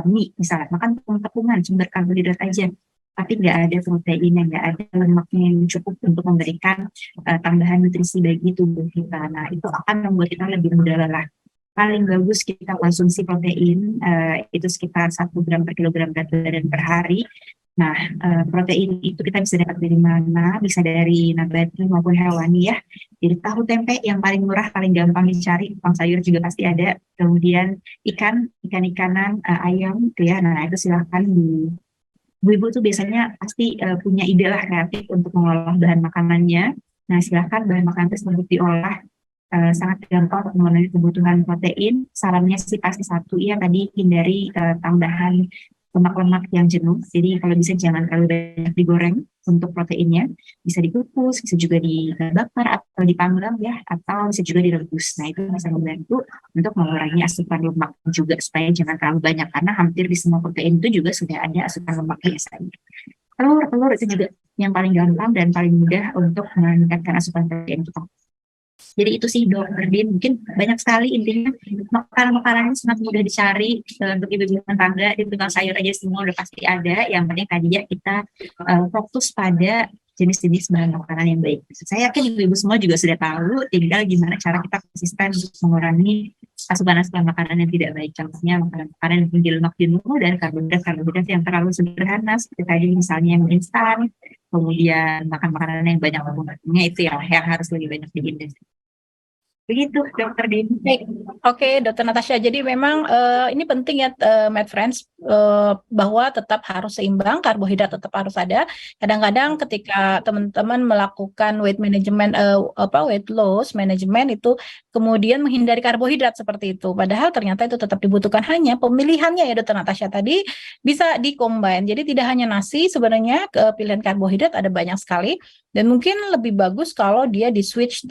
mie misalnya, makan tepung-tepungan sumber karbohidrat aja, tapi nggak ada proteinnya, nggak ada lemaknya yang cukup untuk memberikan tambahan nutrisi bagi tubuh kita. Nah, itu akan membuat kita lebih mudah lelah. Paling bagus kita konsumsi protein itu sekitar 1 gram per kilogram berat badan per hari. Nah, protein itu kita bisa dapat dari mana? Bisa dari nabati maupun hewani ya. Jadi tahu tempe yang paling murah, paling gampang dicari. Tukang sayur juga pasti ada. Kemudian ikan-ikanan, ayam gitu ya. Nah, itu silahkan ibu-ibu tuh biasanya pasti punya ide lah kreatif untuk mengolah bahan makanannya. Nah, silahkan bahan makanan tersebut diolah sangat gampang untuk memenuhi kebutuhan protein. Sarannya sih pasti satu ya, tadi hindari tambahan lemak-lemak yang jenuh. Jadi kalau bisa jangan terlalu banyak digoreng untuk proteinnya. Bisa dikukus, bisa juga dibakar atau dipanggang ya, atau bisa juga direbus. Nah, itu bisa membantu untuk mengurangi asupan lemak juga supaya jangan terlalu banyak, karena hampir di semua protein itu juga sudah ada asupan lemak biasanya. Telur itu juga yang paling gampang dan paling mudah untuk meningkatkan asupan protein kita. Jadi itu sih Dokter Din, mungkin banyak sekali intinya makanan-makanan sangat mudah dicari untuk ibu-ibu rumah tangga, di tukang sayur aja semua udah pasti ada. Yang penting tadi ya kita fokus pada jenis-jenis bahan makanan yang baik. Saya yakin ibu-ibu semua juga sudah tahu, tinggal gimana cara kita konsisten untuk mengurangi asupan-asupan makanan yang tidak baik. Contohnya makanan-makanan yang tinggi lemak jenuh dan karbohidrat yang terlalu sederhana seperti tadi misalnya yang instan, kemudian makan makanan yang banyak lemaknya, itu yang harus lebih banyak dihindari. Begitu Dokter Din. Oke, Dokter Natasha. Jadi memang ini penting ya, Med Friends, bahwa tetap harus seimbang, karbohidrat tetap harus ada. Kadang-kadang ketika teman-teman melakukan weight management, weight loss management itu kemudian menghindari karbohidrat seperti itu. Padahal ternyata itu tetap dibutuhkan, hanya pemilihannya ya Dokter Natasha tadi bisa di-combine. Jadi tidak hanya nasi, sebenarnya pilihan karbohidrat ada banyak sekali. Dan mungkin lebih bagus kalau dia di-switch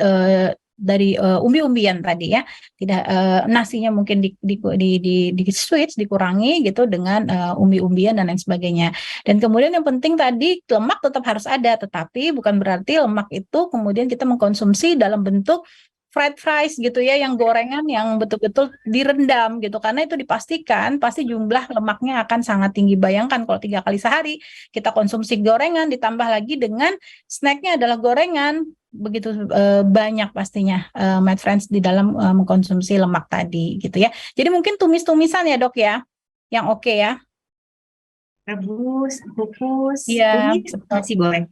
dari umbi-umbian tadi ya, tidak nasinya mungkin di switch, dikurangi gitu dengan umbi-umbian dan lain sebagainya. Dan kemudian yang penting tadi lemak tetap harus ada, tetapi bukan berarti lemak itu kemudian kita mengkonsumsi dalam bentuk fried fries gitu ya, yang gorengan yang betul-betul direndam gitu, karena itu dipastikan pasti jumlah lemaknya akan sangat tinggi. Bayangkan kalau 3 kali sehari kita konsumsi gorengan, ditambah lagi dengan snacknya adalah gorengan, begitu banyak pastinya Med Friends di dalam mengkonsumsi lemak tadi gitu ya. Jadi mungkin tumis-tumisan ya Dok ya, yang oke ya. Rebus, kukus, Iya, tumis masih boleh.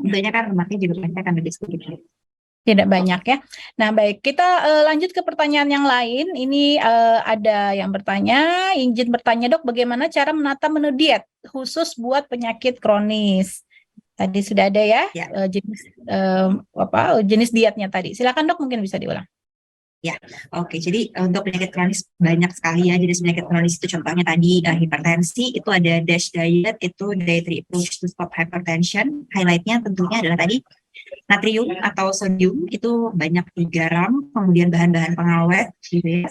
tentunya kan lemaknya juga pasti akan lebih sedikit. Tidak banyak ya. Nah, baik, kita lanjut ke pertanyaan yang lain. Ini ada yang bertanya, izin bertanya dok, bagaimana cara menata menu diet khusus buat penyakit kronis? Tadi sudah ada ya, jenis dietnya tadi. Silakan dok, mungkin bisa diulang. Ya, oke. Jadi untuk penyakit kronis banyak sekali ya. Jenis penyakit kronis itu contohnya tadi hipertensi, itu ada DASH diet, itu dietary approach to stop hypertension. Highlightnya tentunya adalah tadi natrium atau sodium itu banyak di garam, kemudian bahan-bahan pengawet gitu ya.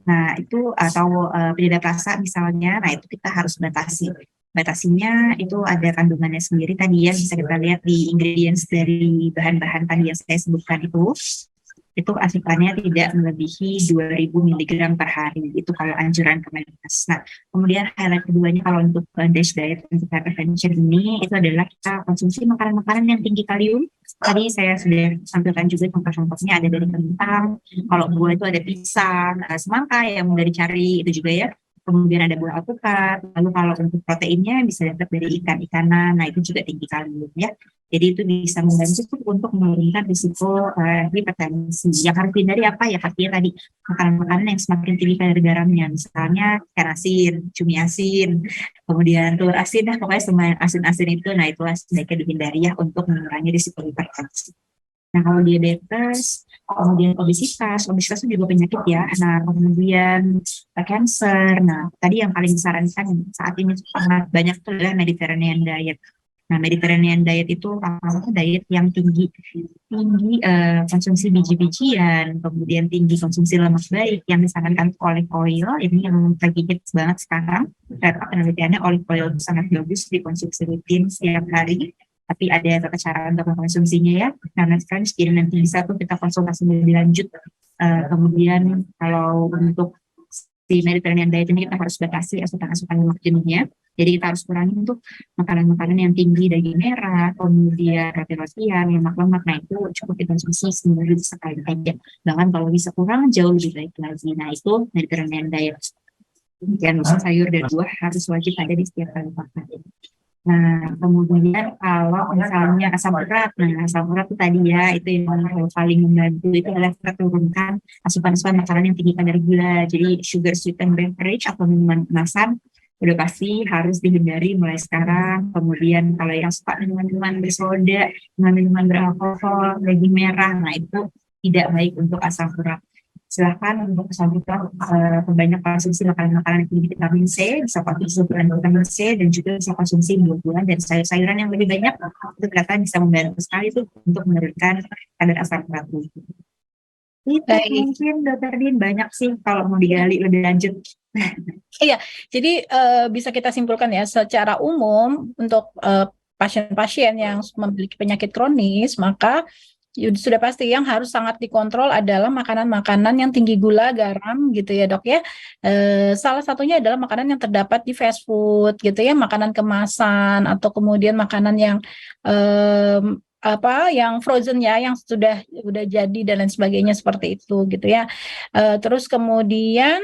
Nah, itu atau penyedap rasa misalnya, nah itu kita harus batasi. Batasinya itu ada kandungannya sendiri tadi ya, bisa kita lihat di ingredients dari bahan-bahan tadi yang saya sebutkan itu asupannya tidak melebihi 2000 mg per hari, itu kalau anjuran Kemenkes. Nah, kemudian highlight keduanya kalau untuk DASH diet untuk hypertension ini, itu adalah kita konsumsi makanan-makanan yang tinggi kalium. Tadi saya sudah sampaikan juga contoh-contohnya ada dari kentang, kalau buah itu ada pisang, semangka yang mudah dicari itu juga ya. Kemudian ada buah alpukat, lalu kalau untuk proteinnya bisa dapat dari ikan-ikanan, nah itu juga tinggi kalium ya. Jadi itu bisa membantu untuk menurunkan risiko hipertensi. Yang harus dihindari apa ya? Pastinya tadi makanan-makanan yang semakin tinggi kadar garamnya, misalnya ikan asin, cumi asin, kemudian telur asin, pokoknya semua asin-asin itu, nah itu sebaiknya dihindari ya untuk mengurangi risiko hipertensi. Nah, kalau diabetes, kemudian obesitas itu juga penyakit ya. Nah, kemudian cancer. Nah, tadi yang paling disarankan saat ini sangat banyak itu adalah Mediterranean diet. Nah, Mediterranean diet itu diet yang tinggi konsumsi biji-bijian, kemudian tinggi konsumsi lemak baik yang disarankan olive oil. Ini yang lagi hits banget sekarang. Karena penelitiannya olive oil itu sangat bagus dikonsumsi rutin setiap hari. Tapi ada tata cara untuk mengkonsumsinya ya. Nah, sekarang nanti bisa tuh kita konsultasi lebih lanjut. Kemudian kalau untuk si Mediterranean diet ini kita harus batasi asupan lemak jenuhnya. Jadi kita harus kurangi untuk makanan-makanan yang tinggi daging merah, kemudian roti-rotian, lemak-lemak. Nah itu cukup dikonsumsi seminggu sekali aja. Bahkan kalau bisa kurang jauh lebih baik lagi. Nah itu Mediterranean diet. Kemudian sayur dan buah harus wajib ada di setiap kali makan. Nah, kemudian kalau misalnya asam urat, nah asam urat itu tadi ya, itu yang paling membantu itu adalah kita turunkan asupan makanan yang tinggi kadar gula. Jadi sugar sweetened beverage atau minuman kemasan udah pasti harus dihindari mulai sekarang. Kemudian kalau yang suka minuman bersoda, minuman beralkohol, daging merah, nah itu tidak baik untuk asam urat. Silahkan untuk asam urat perbanyak konsumsi makanan-makanan yang tinggi vitamin C, bisa konsumsi vitamin C dan juga bisa konsumsi buah-buahan dan sayur-sayuran yang lebih banyak. Itu kelihatan bisa membantu sekali tuh untuk menurunkan kadar asam urat. Itu mungkin Dr. Din banyak sih kalau mau digali lebih lanjut. Iya, jadi bisa kita simpulkan ya secara umum untuk pasien-pasien yang memiliki penyakit kronis, maka sudah pasti yang harus sangat dikontrol adalah makanan-makanan yang tinggi gula, garam gitu ya dok ya. Salah satunya adalah makanan yang terdapat di fast food gitu ya, makanan kemasan atau kemudian makanan yang yang frozen ya, yang udah jadi dan lain sebagainya seperti itu gitu ya. Terus kemudian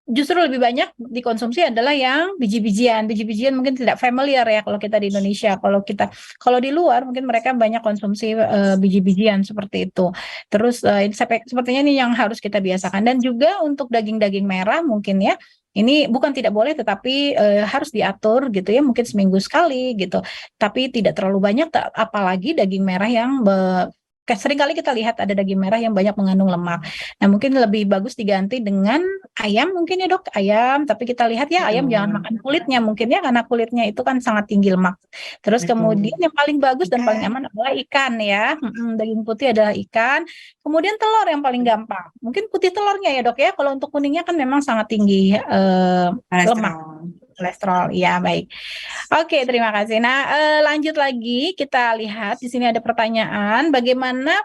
justru lebih banyak dikonsumsi adalah yang biji-bijian. Biji-bijian mungkin tidak familiar ya kalau kita di Indonesia. Kalau di luar mungkin mereka banyak konsumsi biji-bijian seperti itu. Terus sepertinya ini yang harus kita biasakan. Dan juga untuk daging-daging merah mungkin ya. Ini bukan tidak boleh tetapi harus diatur gitu ya, mungkin seminggu sekali gitu. Tapi tidak terlalu banyak, apalagi daging merah yang sering kali kita lihat ada daging merah yang banyak mengandung lemak. Nah mungkin lebih bagus diganti dengan ayam mungkin ya dok, ayam. Tapi kita lihat ya ayam jangan makan kulitnya mungkin ya, karena kulitnya itu kan sangat tinggi lemak. Terus kemudian yang paling bagus dan paling aman adalah ikan ya. Daging putih adalah ikan. Kemudian telur yang paling gampang. Mungkin putih telurnya ya dok ya. Kalau untuk kuningnya kan memang sangat tinggi lemak. Kolesterol, ya baik. Oke, terima kasih. Nah, lanjut lagi kita lihat di sini ada pertanyaan, bagaimana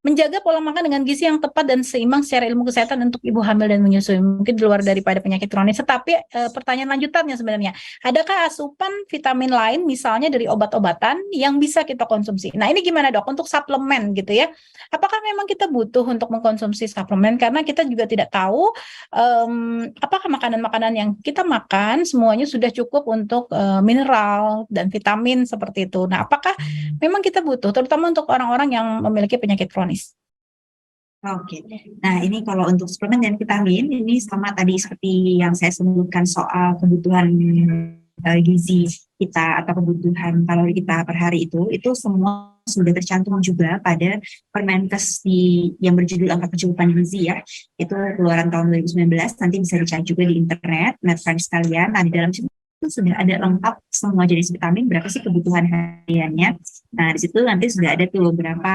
menjaga pola makan dengan gizi yang tepat dan seimbang secara ilmu kesehatan untuk ibu hamil dan menyusui. Mungkin di luar daripada penyakit kronis. Tetapi pertanyaan lanjutannya sebenarnya, adakah asupan vitamin lain misalnya dari obat-obatan yang bisa kita konsumsi? Nah, ini gimana dok untuk suplemen gitu ya? Apakah memang kita butuh untuk mengkonsumsi suplemen? Karena kita juga tidak tahu apakah makanan-makanan yang kita makan semuanya sudah cukup untuk mineral dan vitamin seperti itu. Nah, apakah memang kita butuh, terutama untuk orang-orang yang memiliki penyakit kronis? Oke, nah ini kalau untuk suplemen dan vitamin, ini sama tadi seperti yang saya sebutkan soal kebutuhan gizi kita atau kebutuhan kalori kita per hari itu semua sudah tercantum juga pada Permenkes yang berjudul Angka Kecukupan Gizi ya, itu keluaran tahun 2019, nanti bisa dicari juga di internet, friends sekalian. Nah, di dalam itu sudah ada lengkap semua jenis vitamin, berapa sih kebutuhan hariannya. Nah, di situ nanti sudah ada tuh beberapa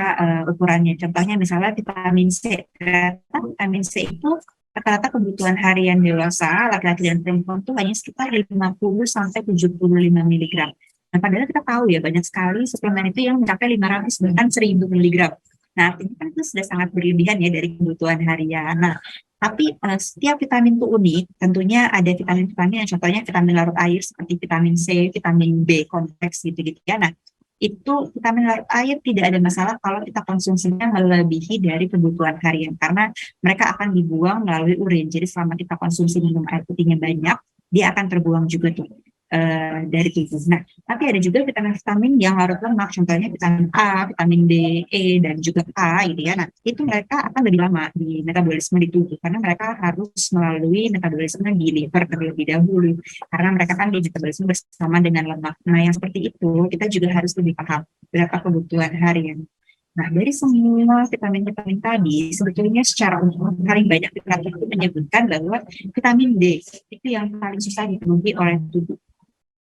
ukurannya. Contohnya misalnya vitamin C. Ternyata vitamin C itu rata-rata kebutuhan harian dewasa, laki-laki dan perempuan itu hanya sekitar 50 sampai 75 mg. Nah, padahal kita tahu ya banyak sekali suplemen itu yang mencapai 500 bahkan 1000 mg. Nah, artinya kan itu sudah sangat berlebihan ya dari kebutuhan harian. Nah, tapi setiap vitamin itu unik. Tentunya ada vitamin-vitamin yang contohnya vitamin larut air seperti vitamin C, vitamin B kompleks gitu-gitu ya. Nah, itu vitamin larut air tidak ada masalah kalau kita konsumsinya melebihi dari kebutuhan harian karena mereka akan dibuang melalui urin. Jadi selama kita konsumsi minum air putihnya banyak, dia akan terbuang juga tuh dari tubuh. Nah, tapi ada juga vitamin-vitamin yang larut lemak, contohnya vitamin A, vitamin D, E, dan juga K gitu ya. Nah, itu mereka akan lebih lama di metabolisme di tubuh karena mereka harus melalui metabolisme di liver terlebih dahulu karena mereka kan di metabolisme bersama dengan lemak. Nah, yang seperti itu kita juga harus lebih paham berapa kebutuhan harian. Nah, dari semua vitamin-vitamin tadi, sebetulnya secara umum paling banyak literatur itu menyebutkan bahwa vitamin D itu yang paling susah dipenuhi oleh tubuh.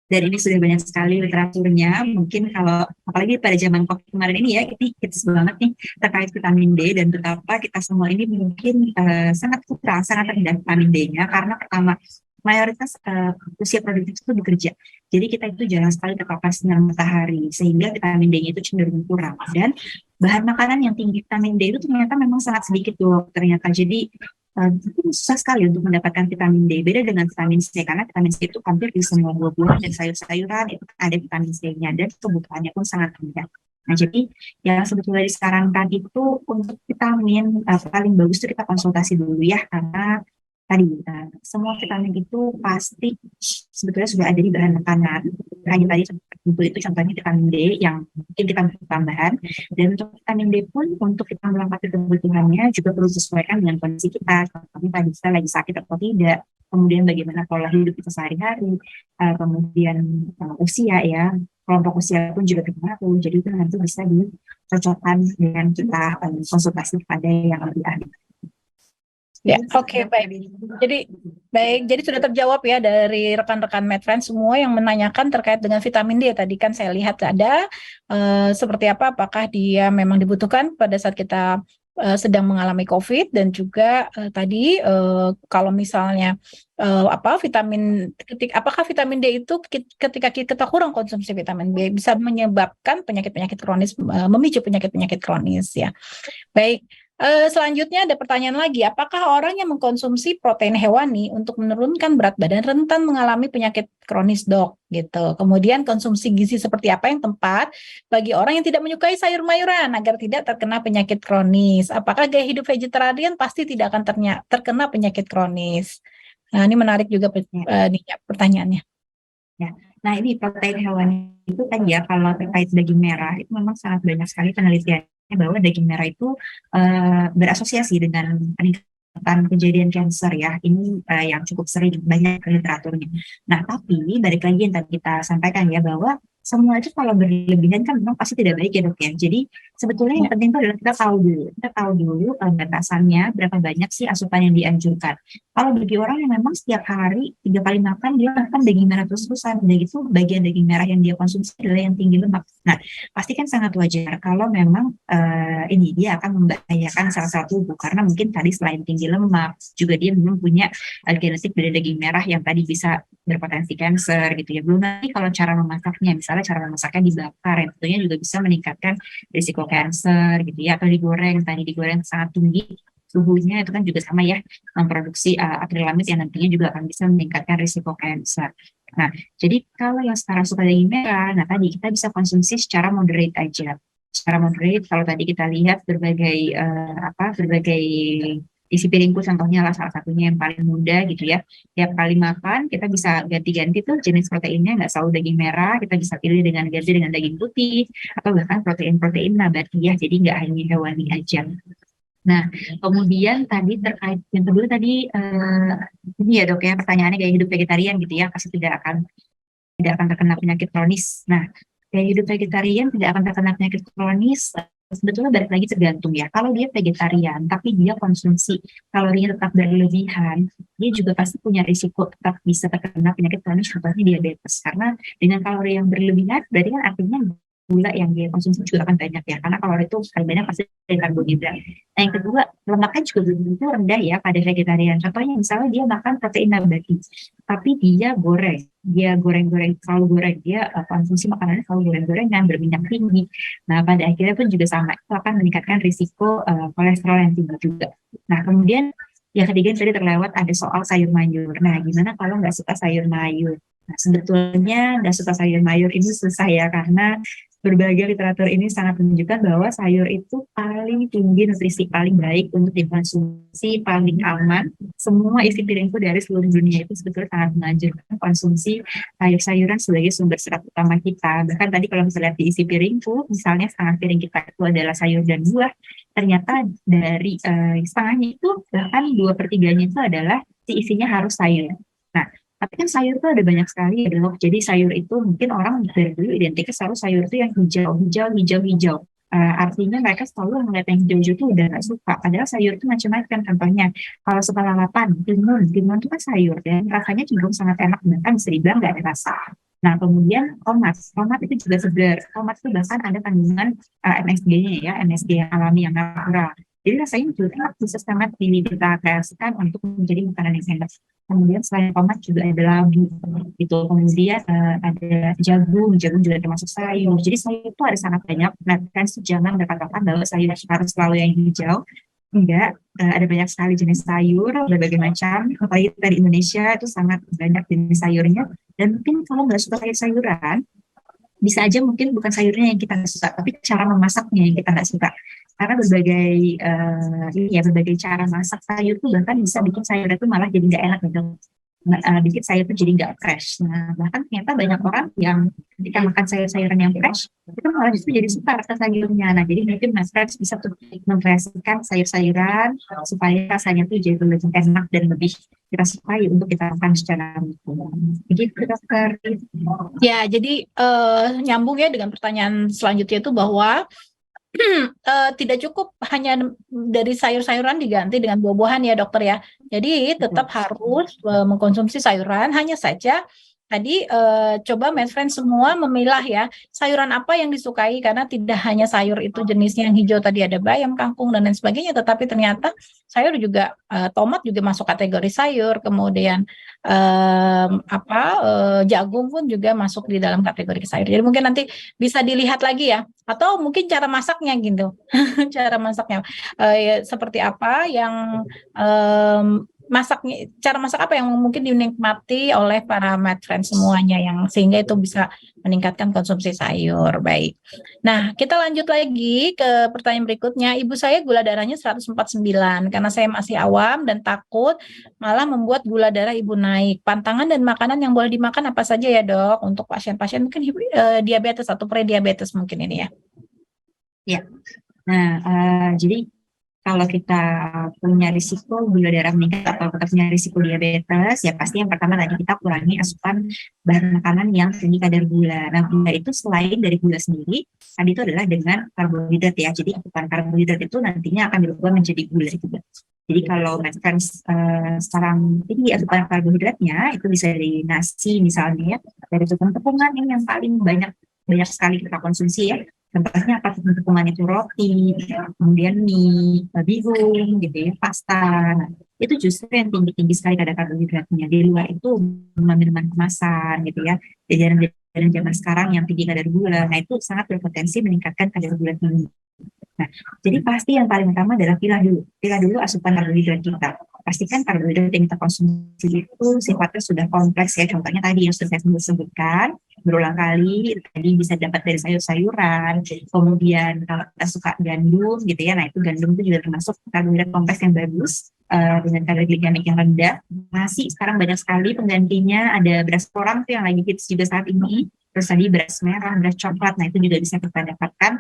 Dan ini sudah banyak sekali literaturnya, mungkin kalau apalagi pada zaman COVID kemarin ini ya, ini hits banget nih terkait vitamin D dan betapa kita semua ini mungkin sangat kurang, sangat rendah vitamin D-nya karena pertama mayoritas usia produktif itu bekerja. Jadi kita itu jarang sekali terpapar sinar matahari sehingga vitamin D-nya itu cenderung kurang. Dan bahan makanan yang tinggi vitamin D itu ternyata memang sangat sedikit tuh ternyata. Jadi susah sekali untuk mendapatkan vitamin D. Beda dengan vitamin C karena vitamin C itu hampir di semua buah-buahan dan sayur-sayuran itu ada vitamin C-nya dan kebutuhannya pun sangat rendah. Nah, jadi yang sebetulnya disarankan itu untuk vitamin paling bagus itu kita konsultasi dulu ya karena tadi semua vitamin itu pasti sebetulnya sudah ada di bahan makanan. Hanya tadi itu contohnya vitamin D yang mungkin kita butuh tambahan. Dan untuk vitamin D pun untuk kita melengkapi kebutuhannya juga perlu disesuaikan dengan kondisi kita. Contohnya tadi kita lagi sakit atau tidak. Kemudian bagaimana pola hidup kita sehari-hari. Kemudian usia ya. Kelompok usia pun juga berpengaruh. Jadi itu nanti bisa dicocokkan dengan kita konsultasi kepada yang lebih ahli. Ya, oke, baik. Jadi sudah terjawab ya dari rekan-rekan MedFriends semua yang menanyakan terkait dengan vitamin D. Tadi kan saya lihat ada seperti apa, apakah dia memang dibutuhkan pada saat kita sedang mengalami COVID dan juga tadi kalau misalnya apakah vitamin D itu ketika kita kurang konsumsi vitamin B bisa menyebabkan penyakit-penyakit kronis, memicu penyakit-penyakit kronis ya. Baik. Selanjutnya ada pertanyaan lagi, apakah orang yang mengkonsumsi protein hewani untuk menurunkan berat badan rentan mengalami penyakit kronis dok? Gitu. Kemudian konsumsi gizi seperti apa yang tepat bagi orang yang tidak menyukai sayur-mayuran agar tidak terkena penyakit kronis? Apakah gaya hidup vegetarian pasti tidak akan terkena penyakit kronis? Nah, ini menarik juga pertanyaannya. Ya. Nah, ini protein hewani itu kan ya kalau terkait daging merah itu memang sangat banyak sekali penelitian bahwa daging merah itu berasosiasi dengan peningkatan kejadian kanker ya. Ini yang cukup sering banyak literaturnya. Nah, tapi balik lagi yang tadi kita sampaikan ya bahwa semua itu kalau berlebihan kan memang pasti tidak baik ya dok ya. Jadi sebetulnya yang penting itu adalah kita tahu dulu batasannya berapa banyak sih asupan yang dianjurkan. Kalau bagi orang yang memang setiap hari 3 kali makan dia makan daging merah terus-terusan, dan itu bagian daging merah yang dia konsumsi adalah yang tinggi lemak. Nah, pasti kan sangat wajar kalau memang ini dia akan membahayakan sel-sel tubuh karena mungkin tadi selain tinggi lemak juga dia memang punya genetik dari daging merah yang tadi bisa berpotensi kanker gitu ya. Belum lagi kalau cara memasaknya, misalnya cara memasaknya dibakar yang tentunya juga bisa meningkatkan risiko cancer gitu ya, atau digoreng, tadi digoreng sangat tinggi suhunya itu kan juga sama ya, memproduksi akrilamid yang nantinya juga akan bisa meningkatkan risiko cancer. Nah, jadi kalau yang sekarang suka daging merah, nah tadi kita bisa konsumsi secara moderate aja. Secara moderate, kalau tadi kita lihat berbagai berbagai isi piringku contohnya lah salah satunya yang paling mudah gitu ya. Tiap kali makan kita bisa ganti-ganti tuh jenis proteinnya, nggak selalu daging merah, kita bisa pilih dengan ganti dengan daging putih atau bahkan protein-protein nabati ya, jadi nggak hanya hewani aja. Nah, kemudian tadi terkait yang kedua tadi ini ya dok ya, pertanyaannya gaya hidup vegetarian gitu ya, pasti tidak akan terkena penyakit kronis. Nah, gaya hidup vegetarian tidak akan terkena penyakit kronis. Sebetulnya balik lagi tergantung ya. Kalau dia vegetarian, tapi dia konsumsi kalorinya tetap berlebihan, dia juga pasti punya risiko tetap bisa terkena penyakit kronis seperti diabetes. Karena dengan kalori yang berlebihan, berarti kan artinya gula yang dia konsumsi juga akan banyak ya. Karena kalori itu paling banyak pasti dari karbohidrat. Nah yang kedua, lemaknya juga belum tentu rendah ya pada vegetarian. Contohnya misalnya dia makan protein nabati, tapi dia goreng-goreng, selalu goreng, dia konsumsi makanannya selalu goreng-gorengan, berminyak tinggi. Nah, pada akhirnya pun juga sama, itu akan meningkatkan risiko kolesterol yang tinggi juga. Nah, kemudian yang ketiga tadi terlewat ada soal sayur mayur. Nah, gimana kalau nggak suka sayur mayur? Nah, sebetulnya nggak suka sayur mayur ini susah ya, karena berbagai literatur ini sangat menunjukkan bahwa sayur itu paling tinggi nutrisi, paling baik untuk dikonsumsi, paling aman. Semua isi piringku dari seluruh dunia itu sebetulnya sangat menganjurkan konsumsi sayur-sayuran sebagai sumber serat utama kita. Bahkan tadi kalau misalnya lihat di isi piringku, misalnya setengah piring kita itu adalah sayur dan buah, ternyata dari setengahnya itu bahkan 2/3-nya itu adalah isinya harus sayur. Nah, tapi kan sayur tuh ada banyak sekali ya dok. Jadi sayur itu mungkin orang dari dulu identiknya selalu sayur itu yang hijau. Artinya mereka selalu melihat yang hijau-hijau itu udah gak suka. Padahal sayur itu macam-macam. Contohnya kalau suka lalapan, timun itu kan sayur dan rasanya cenderung sangat enak, bahkan bisa dibilang gak ada rasa. Nah kemudian tomat itu juga segar. Tomat itu bahkan ada kandungan MSG-nya ya, MSG yang alami yang natural. Jadi rasanya juga bisa sangat kita kreasikan untuk menjadi makanan yang enak. Kemudian selain tomat juga ada labu, gitu. Kemudian ada jagung juga termasuk sayur. Jadi sayur itu ada sangat banyak. Nah, kan jangan berkata-kata bahwa sayur harus selalu yang hijau. Enggak, ada banyak sekali jenis sayur, berbagai macam. Apalagi kita di Indonesia itu sangat banyak jenis sayurnya. Dan mungkin kalau nggak suka sayur-sayuran, bisa aja mungkin bukan sayurnya yang kita suka, tapi cara memasaknya yang kita nggak suka. Karena berbagai cara masak sayur itu bahkan bisa bikin sayur itu malah jadi nggak enak gitu. Bikin sayur itu jadi nggak fresh. Nah, bahkan ternyata banyak orang yang ketika makan sayur-sayuran yang fresh, itu malah justru jadi suka rasa sayurnya. Nah, jadi mungkin Mas Fresh bisa tuh memfreshkan sayur-sayuran supaya rasanya tuh jadi lebih enak dan lebih kita sukai untuk kita makan secara utuh. Begitu dokter. Ya, jadi nyambung ya dengan pertanyaan selanjutnya itu bahwa tidak cukup hanya dari sayur-sayuran diganti dengan buah-buahan ya dokter ya. Jadi tetap harus mengkonsumsi sayuran, hanya saja tadi coba Mas Friends semua memilah ya sayuran apa yang disukai, karena tidak hanya sayur itu jenisnya yang hijau tadi ada bayam, kangkung dan lain sebagainya, tetapi ternyata sayur juga tomat juga masuk kategori sayur, kemudian jagung pun juga masuk di dalam kategori sayur. Jadi mungkin nanti bisa dilihat lagi ya, atau mungkin cara masaknya gitu. Cara masaknya seperti apa yang cara masak apa yang mungkin dinikmati oleh para Mad Friends semuanya, yang sehingga itu bisa meningkatkan konsumsi sayur. Baik. Nah, kita lanjut lagi ke pertanyaan berikutnya. Ibu saya gula darahnya 149, karena saya masih awam dan takut malah membuat gula darah ibu naik. Pantangan dan makanan yang boleh dimakan apa saja ya dok, untuk pasien-pasien mungkin diabetes atau prediabetes mungkin ini ya. Ya. Nah, jadi kalau kita punya risiko gula darah meningkat atau kita punya risiko diabetes, ya pasti yang pertama tadi kita kurangi asupan bahan makanan yang tinggi kadar gula. Nah, gula itu selain dari gula sendiri, tadi itu adalah dengan karbohidrat ya. Jadi asupan karbohidrat itu nantinya akan berubah menjadi gula juga. Jadi kalau makan sekarang tinggi asupan karbohidratnya, itu bisa dari nasi misalnya, dari tepung-tepungan yang paling banyak sekali kita konsumsi ya. Contohnya apa tepung-tepungan itu roti, kemudian mie, bihun, gitu ya, pasta. Nah, itu justru yang tinggi-tinggi sekali kadar karbohidratnya. Di luar itu minuman kemasan gitu ya. Jajanan zaman sekarang yang tinggi kadar gula, nah itu sangat berpotensi meningkatkan kadar gula tinggi. Nah, jadi pasti yang paling utama adalah pilah dulu. Pilah dulu asupan karbohidrat kita. Pastikan karbohidrat yang kita konsumsi itu sifatnya sudah kompleks ya. Contohnya tadi yang sudah saya sebutkan berulang kali, tadi bisa dapat dari sayur-sayuran. Kemudian kalau kita suka gandum gitu ya, nah itu gandum itu juga termasuk karbohidrat kompleks yang bagus dengan kadar glikemik yang rendah. Nasi sekarang banyak sekali penggantinya, ada beras porang tuh yang lagi hits juga saat ini. Terus tadi beras merah, beras coklat, nah itu juga bisa kita dapatkan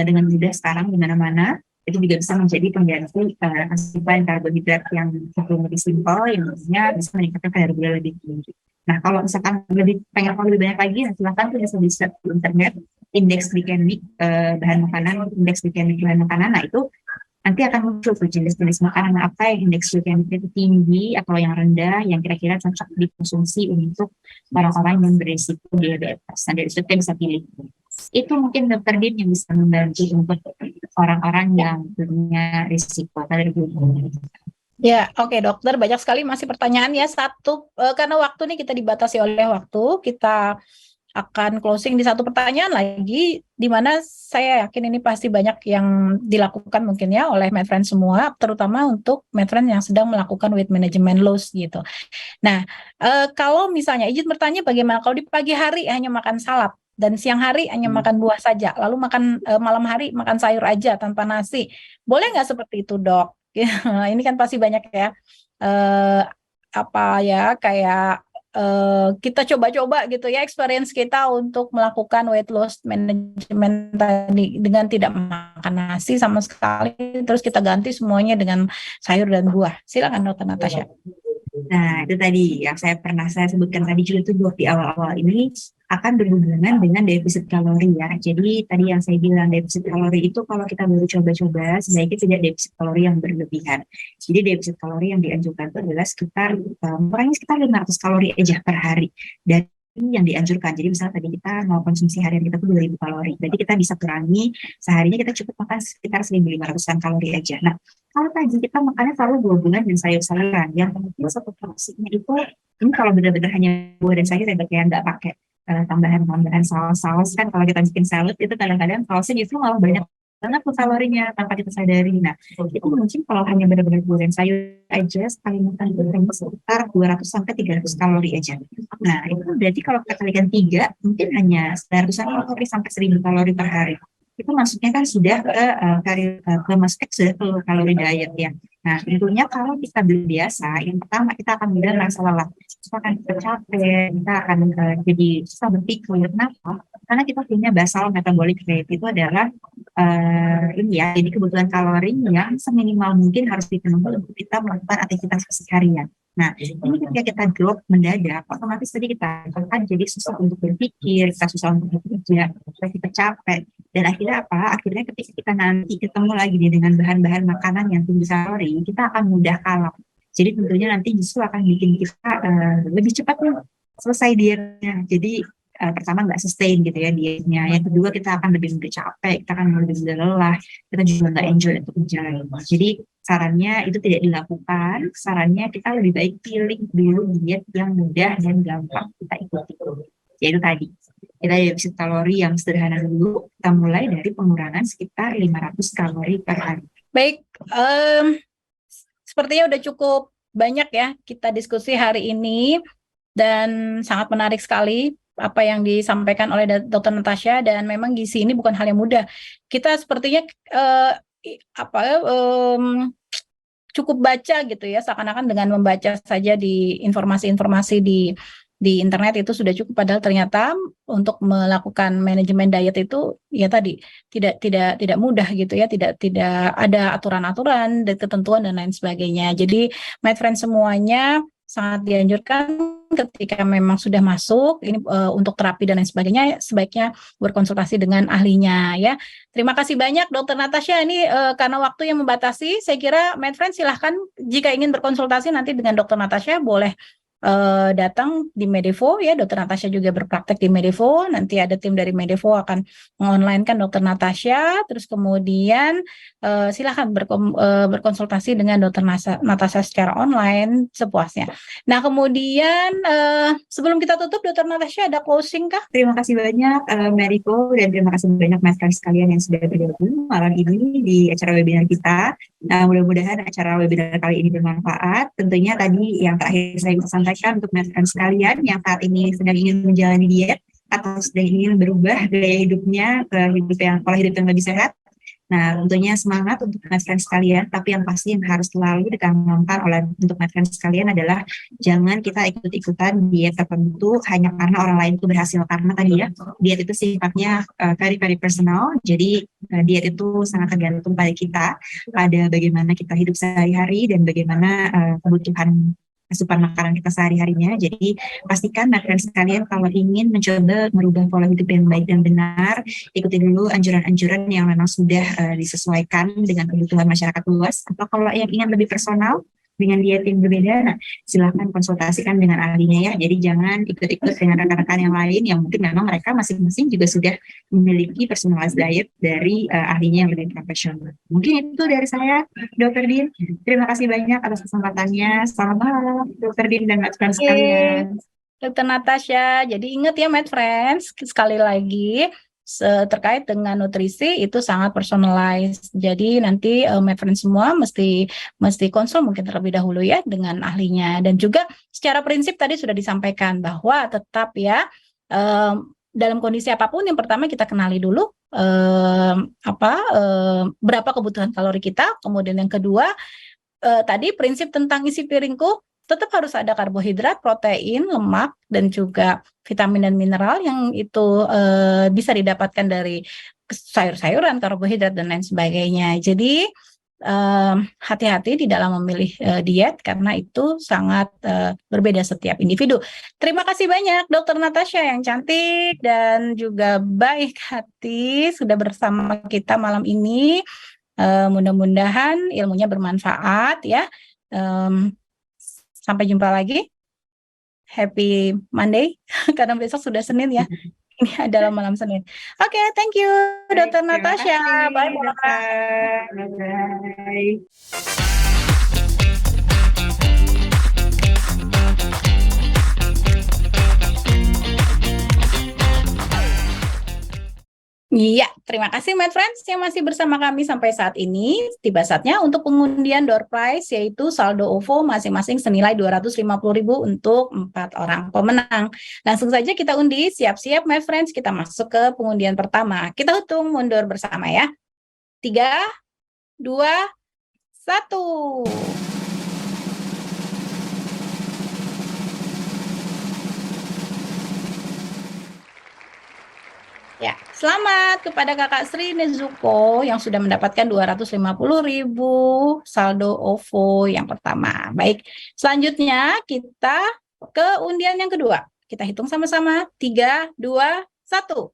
dengan mudah sekarang di mana-mana. Itu juga bisa menjadi pengganti asupan karbohidrat yang lebih simpel, yang tentunya bisa meningkatkan kadar gula lebih tinggi. Nah, kalau misalkan pengen tahu lebih banyak lagi, nah silahkan tuh bisa di-search di internet indeks glikemik bahan makanan, indeks glikemik bahan makanan. Nah, itu nanti akan muncul tuh jenis-jenis makanan apa yang indeks glikemiknya itu tinggi atau yang rendah, yang kira-kira cocok dikonsumsi untuk orang-orang yang berisiko diabetes. Nah, dari situ kita bisa pilih. Itu mungkin Dokter Din yang bisa membantu untuk orang-orang yang punya risiko kadar gula. Ya, oke dokter, banyak sekali masih pertanyaan ya. Satu, karena waktu nih kita dibatasi oleh waktu, kita akan closing di satu pertanyaan lagi, di mana saya yakin ini pasti banyak yang dilakukan mungkin ya oleh medfriend semua, terutama untuk medfriend yang sedang melakukan weight management loss gitu. Nah, kalau misalnya izin bertanya, bagaimana kalau di pagi hari hanya makan salad dan siang hari hanya makan buah saja, lalu malam hari makan sayur aja tanpa nasi, boleh nggak seperti itu dok? Ini kan pasti banyak ya, kayak kita coba-coba gitu ya, experience kita untuk melakukan weight loss management tadi dengan tidak makan nasi sama sekali, terus kita ganti semuanya dengan sayur dan buah. Silakan Dokter Natasha. Nah, itu tadi yang saya sebutkan tadi juga tuh di awal-awal ini akan berhubungan dengan defisit kalori ya. Jadi tadi yang saya bilang defisit kalori itu kalau kita baru coba-coba sebaiknya tidak defisit kalori yang berlebihan. Jadi defisit kalori yang dianjurkan itu adalah kurangnya sekitar 500 kalori aja per hari. Dan yang dianjurkan. Jadi misalnya tadi kita mau konsumsi harian kita tuh 2000 kalori. Berarti kita bisa kurangi seharinya kita cukup makan sekitar 1500-an kalori aja. Nah, kalau tadi kita makannya selalu buah-buahan dan sayur-sayuran, yang penting satu porsinya itu, ini kalau benar-benar hanya buah dan sayur ya kayak nggak pakai tambahan-tambahan saus-saus kan. Kalau kita bikin salad itu kadang-kadang sausnya justru malah banyak banget tuh kalorinya tanpa kita sadari. Nah, itu mungkin kalau hanya benar-benar buah dan sayur aja sekali makan itu hanya sekitar 200 sampai 300 kalori aja. Nah, itu berarti kalau kita kalikan 3 mungkin hanya 900 kalori sampai 1000 kalori per hari. Itu maksudnya kan sudah ke masuk sudah ke kalori diet ya. Nah, tentunya kalau kita belum biasa, yang pertama kita akan mudah merasa lelah. Kita akan capek, kita akan jadi susah berpikir. Kenapa? Karena kita punya basal metabolic rate itu adalah ini ya, jadi kebutuhan kalori yang seminimal mungkin harus dipenuhi untuk kita melakukan aktivitas fisik harian. Nah, ini ketika kita drop mendadak, otomatis tadi kita akan jadi susah untuk berpikir, kita susah untuk bekerja, kita capek. Dan akhirnya apa? Akhirnya ketika kita nanti ketemu lagi dengan bahan-bahan makanan yang tinggi kalori, kita akan mudah kalap. Jadi tentunya nanti justru akan bikin kita lebih cepat selesai dietnya. Jadi pertama nggak sustain gitu ya dietnya. Yang kedua kita akan lebih mudah capek, kita akan lebih mudah lelah, kita juga nggak enjoy untuk berjalan. Jadi sarannya itu tidak dilakukan. Sarannya kita lebih baik pilih dulu diet yang mudah dan gampang kita ikuti. Yaitu tadi kita defisit kalori yang sederhana dulu. Kita mulai dari pengurangan sekitar 500 kalori per hari. Baik, sepertinya udah cukup banyak ya kita diskusi hari ini dan sangat menarik sekali apa yang disampaikan oleh Dr. Natasha, dan memang gizi ini bukan hal yang mudah. Kita sepertinya cukup baca gitu ya, seakan-akan dengan membaca saja di informasi-informasi di internet itu sudah cukup, padahal ternyata untuk melakukan manajemen diet itu ya tadi tidak mudah gitu ya, tidak ada aturan-aturan dan ketentuan dan lain sebagainya. Jadi my friend semuanya sangat dianjurkan ketika memang sudah masuk ini untuk terapi dan lain sebagainya, sebaiknya berkonsultasi dengan ahlinya ya. Terima kasih banyak Dr. Natasha. Ini karena waktu yang membatasi, saya kira my friend silahkan jika ingin berkonsultasi nanti dengan Dr. Natasha boleh datang di Medevo ya, Dokter Natasha juga berpraktek di Medevo. Nanti ada tim dari Medevo akan mengonline-kan Dokter Natasha, terus kemudian silakan berkonsultasi dengan Dokter Natasha secara online sepuasnya. Nah, kemudian sebelum kita tutup, Dokter Natasha ada closing kah? Terima kasih banyak Medevo, dan terima kasih banyak Mas Frans sekalian yang sudah bergabung malam ini di acara webinar kita. Nah, mudah-mudahan acara webinar kali ini bermanfaat. Tentunya tadi yang terakhir saya bisa sampaikan untuk Mas Frans sekalian yang saat ini sedang ingin menjalani diet atau sedang ingin berubah gaya hidupnya ke pola hidup yang lebih sehat. Nah, tentunya semangat untuk Mas Frans sekalian, tapi yang pasti yang harus selalu ditanamkan untuk Mas Frans sekalian adalah jangan kita ikut-ikutan diet tertentu hanya karena orang lain itu berhasil. Karena tadi ya, diet itu sifatnya very very personal, jadi diet itu sangat tergantung pada kita, pada bagaimana kita hidup sehari-hari dan bagaimana kebutuhan asupan makanan kita sehari-harinya. Jadi pastikan Mas sekalian kalau ingin mencoba merubah pola hidup yang baik dan benar, ikuti dulu anjuran-anjuran yang memang sudah disesuaikan dengan kebutuhan masyarakat luas. Atau kalau yang ingin lebih personal dengan diet yang berbeda, nah silahkan konsultasikan dengan ahlinya ya. Jadi jangan ikut-ikut dengan rekan-rekan yang lain yang mungkin memang mereka masing-masing juga sudah memiliki personalized diet dari ahlinya yang lebih profesional. Mungkin itu dari saya, Dr. Din. Terima kasih banyak atas kesempatannya. Selamat malam, Dr. Din dan Mas Frans sekalian. Dr. Natasha, jadi ingat ya Med Friends, sekali lagi terkait dengan nutrisi itu sangat personalized. Jadi nanti Med Friends semua mesti konsul mungkin terlebih dahulu ya dengan ahlinya. Dan juga secara prinsip tadi sudah disampaikan bahwa tetap ya dalam kondisi apapun yang pertama kita kenali dulu berapa kebutuhan kalori kita. Kemudian yang kedua tadi prinsip tentang isi piringku, tetap harus ada karbohidrat, protein, lemak, dan juga vitamin dan mineral yang itu bisa didapatkan dari sayur-sayuran, karbohidrat, dan lain sebagainya. Jadi hati-hati di dalam memilih diet karena itu sangat berbeda setiap individu. Terima kasih banyak Dokter Natasha yang cantik dan juga baik hati sudah bersama kita malam ini. Mudah-mudahan ilmunya bermanfaat ya. Sampai jumpa lagi. Happy Monday karena besok sudah Senin ya. Ini adalah malam Senin. Oke, thank you Dr. Natasha. Bye-bye. Bye-bye. Iya, terima kasih Med Friends yang masih bersama kami sampai saat ini. Tiba saatnya untuk pengundian door prize yaitu saldo OVO masing-masing senilai 250.000 untuk 4 orang pemenang. Langsung saja kita undi, siap-siap Med Friends, kita masuk ke pengundian pertama. Kita hitung mundur bersama ya. 3, 2, 1. Ya, selamat kepada Kakak Sri Nezuko yang sudah mendapatkan 250.000 saldo OVO yang pertama. Baik, selanjutnya kita ke undian yang kedua. Kita hitung sama-sama. 3, 2, 1.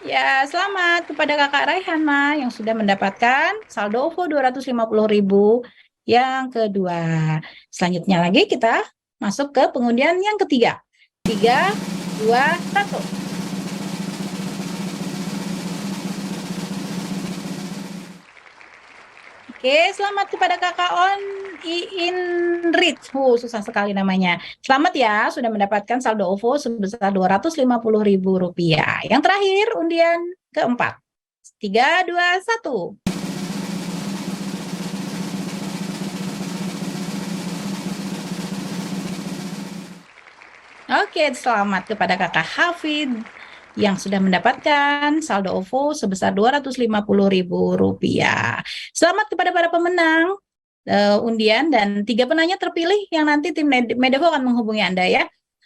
Ya, selamat kepada Kakak Raihana yang sudah mendapatkan saldo OVO 250.000 yang kedua. Selanjutnya lagi kita masuk ke pengundian yang ketiga. 3, 2, 1. Oke, selamat kepada Kakak On Iinrit. Susah sekali namanya. Selamat ya, sudah mendapatkan saldo OVO sebesar Rp250.000. Yang terakhir, undian keempat. 3, 2, 1. Oke, selamat kepada Kakak Hafid yang sudah mendapatkan saldo OVO sebesar Rp250.000. Selamat kepada para pemenang undian dan 3 penanya terpilih yang nanti tim Medevo akan menghubungi Anda ya.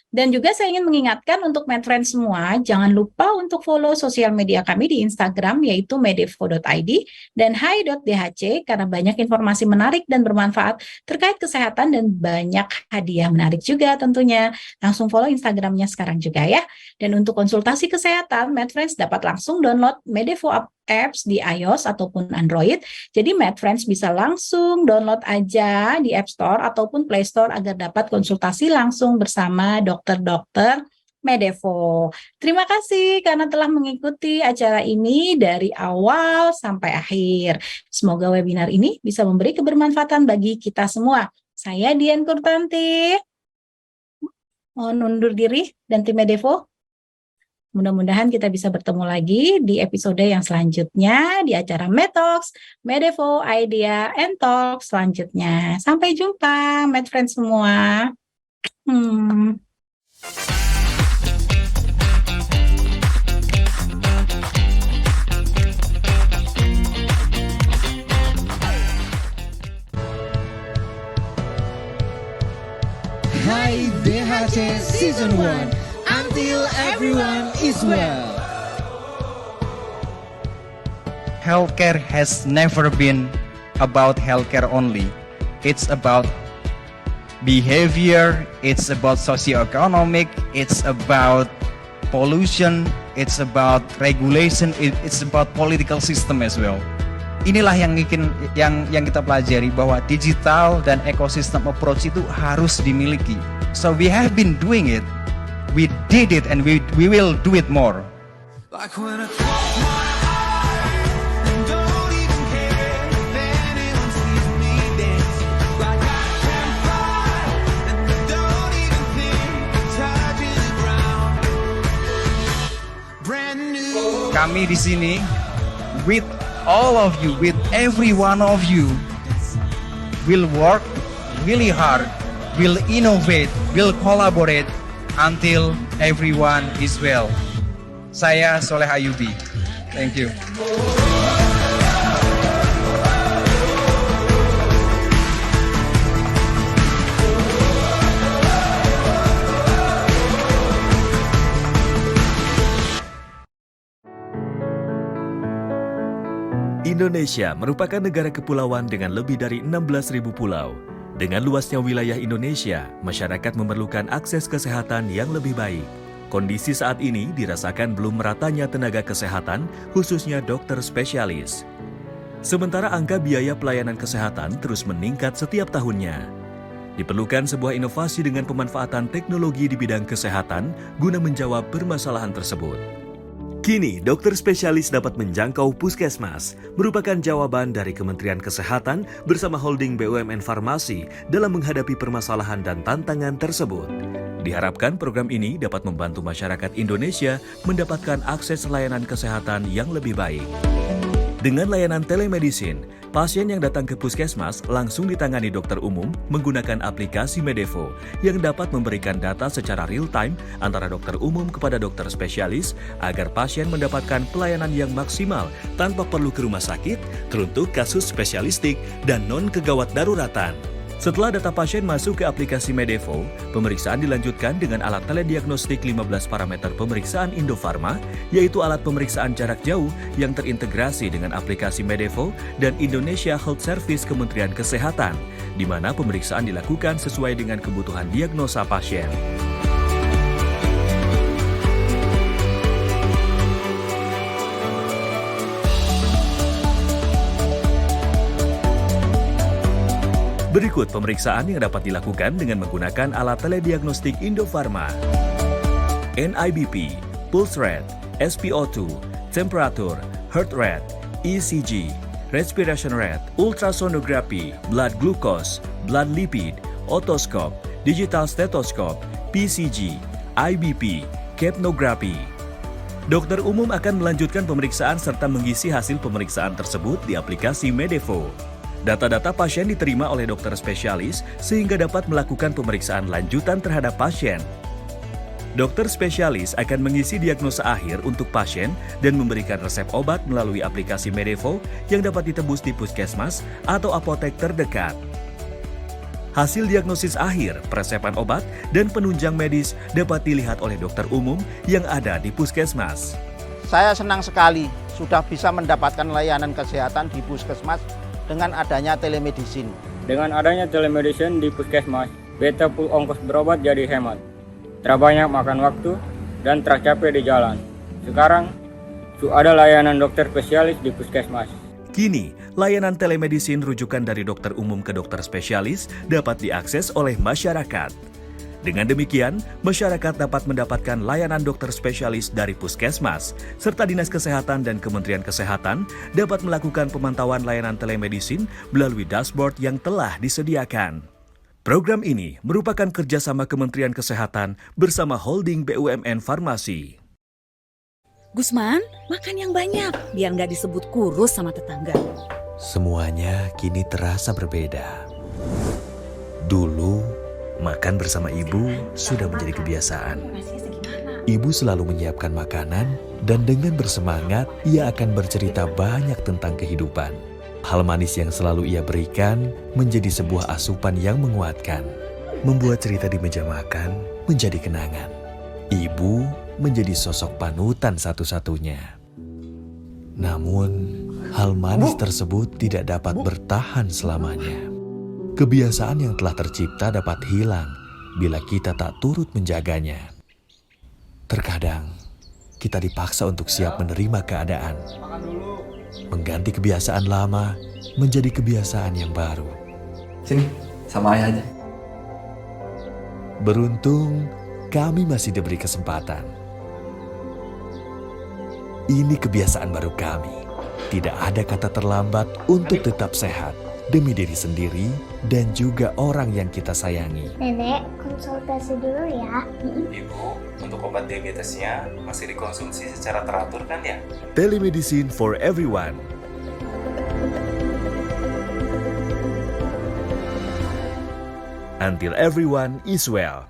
Dan juga saya ingin mengingatkan untuk MedFriends semua, jangan lupa untuk follow sosial media kami di Instagram yaitu medevo.id dan hai.dhc karena banyak informasi menarik dan bermanfaat terkait kesehatan dan banyak hadiah menarik juga tentunya. Langsung follow Instagramnya sekarang juga ya. Dan untuk konsultasi kesehatan, MedFriends dapat langsung download Medevo apps di iOS ataupun Android. Jadi MedFriends bisa langsung download aja di App Store ataupun Play Store agar dapat konsultasi langsung bersama dokter-dokter Medevo. Terima kasih karena telah mengikuti acara ini dari awal sampai akhir. Semoga webinar ini bisa memberi kebermanfaatan bagi kita semua. Saya Dian Kurtanti. Mohon undur diri dan tim Medevo. Mudah-mudahan kita bisa bertemu lagi di episode yang selanjutnya di acara MedTalks, Medevo, Idea, and Talk selanjutnya. Sampai jumpa, MedFriends semua. Hai DHC Season 1, until everyone is well. Healthcare has never been about healthcare only. It's about behavior, it's about socioeconomic, it's about pollution, it's about regulation, it's about political system as well. Inilah yang kita pelajari, bahwa digital dan ekosistem approach itu harus dimiliki. So we have been doing it, we did it, and we will do it more. Like when I close my eyes and don't even care if anyone sees me dance. Like I can fly and don't even think of touching the ground. Brand new. Kami di sini with all of you, with every one of you, will work really hard, will innovate, will collaborate until everyone is well. Saya Soleh Ayubi. Thank you. Indonesia merupakan negara kepulauan dengan lebih dari 16.000 pulau. Dengan luasnya wilayah Indonesia, masyarakat memerlukan akses kesehatan yang lebih baik. Kondisi saat ini dirasakan belum meratanya tenaga kesehatan, khususnya dokter spesialis. Sementara angka biaya pelayanan kesehatan terus meningkat setiap tahunnya. Diperlukan sebuah inovasi dengan pemanfaatan teknologi di bidang kesehatan guna menjawab permasalahan tersebut. Kini, dokter spesialis dapat menjangkau puskesmas, merupakan jawaban dari Kementerian Kesehatan bersama holding BUMN Farmasi dalam menghadapi permasalahan dan tantangan tersebut. Diharapkan program ini dapat membantu masyarakat Indonesia mendapatkan akses layanan kesehatan yang lebih baik. Dengan layanan telemedicine, pasien yang datang ke puskesmas langsung ditangani dokter umum menggunakan aplikasi Medevo yang dapat memberikan data secara real-time antara dokter umum kepada dokter spesialis agar pasien mendapatkan pelayanan yang maksimal tanpa perlu ke rumah sakit, teruntuk kasus spesialistik, dan non-kegawat daruratan. Setelah data pasien masuk ke aplikasi Medevo, pemeriksaan dilanjutkan dengan alat telediagnostik 15 parameter pemeriksaan Indofarma, yaitu alat pemeriksaan jarak jauh yang terintegrasi dengan aplikasi Medevo dan Indonesia Health Service Kementerian Kesehatan, di mana pemeriksaan dilakukan sesuai dengan kebutuhan diagnosa pasien. Berikut pemeriksaan yang dapat dilakukan dengan menggunakan alat telediagnostik Indofarma. NIBP, pulse rate, SpO2, temperatur, heart rate, ECG, respiration rate, ultrasonography, blood glucose, blood lipid, otoscope, digital stethoscope, PCG, IBP, capnography. Dokter umum akan melanjutkan pemeriksaan serta mengisi hasil pemeriksaan tersebut di aplikasi Medevo. Data-data pasien diterima oleh dokter spesialis sehingga dapat melakukan pemeriksaan lanjutan terhadap pasien. Dokter spesialis akan mengisi diagnosa akhir untuk pasien dan memberikan resep obat melalui aplikasi Medevo yang dapat ditebus di puskesmas atau apotek terdekat. Hasil diagnosis akhir, peresepan obat, dan penunjang medis dapat dilihat oleh dokter umum yang ada di puskesmas. Saya senang sekali sudah bisa mendapatkan layanan kesehatan di puskesmas dengan adanya telemedicine. Dengan adanya telemedicine di puskesmas, beta pul ongkos berobat jadi hemat. Terbanyak makan waktu dan tercapai di jalan. Sekarang, ada layanan dokter spesialis di puskesmas. Kini, layanan telemedicine rujukan dari dokter umum ke dokter spesialis dapat diakses oleh masyarakat. Dengan demikian, masyarakat dapat mendapatkan layanan dokter spesialis dari puskesmas, serta Dinas Kesehatan dan Kementerian Kesehatan dapat melakukan pemantauan layanan telemedicine melalui dashboard yang telah disediakan. Program ini merupakan kerjasama Kementerian Kesehatan bersama holding BUMN Farmasi. Gusman, makan yang banyak biar nggak disebut kurus sama tetangga. Semuanya kini terasa berbeda. Dulu, makan bersama ibu sudah menjadi kebiasaan. Ibu selalu menyiapkan makanan dan dengan bersemangat ia akan bercerita banyak tentang kehidupan. Hal manis yang selalu ia berikan menjadi sebuah asupan yang menguatkan. Membuat cerita di meja makan menjadi kenangan. Ibu menjadi sosok panutan satu-satunya. Namun, hal manis tersebut tidak dapat bertahan selamanya. Kebiasaan yang telah tercipta dapat hilang bila kita tak turut menjaganya. Terkadang, kita dipaksa untuk siap menerima keadaan. Mengganti kebiasaan lama menjadi kebiasaan yang baru. Sini, sama ayah aja. Beruntung, kami masih diberi kesempatan. Ini kebiasaan baru kami. Tidak ada kata terlambat untuk tetap sehat. Demi diri sendiri dan juga orang yang kita sayangi. Nenek, konsultasi dulu ya. Ibu, untuk obat diabetesnya masih dikonsumsi secara teratur kan ya? Telemedicine for everyone. Until everyone is well.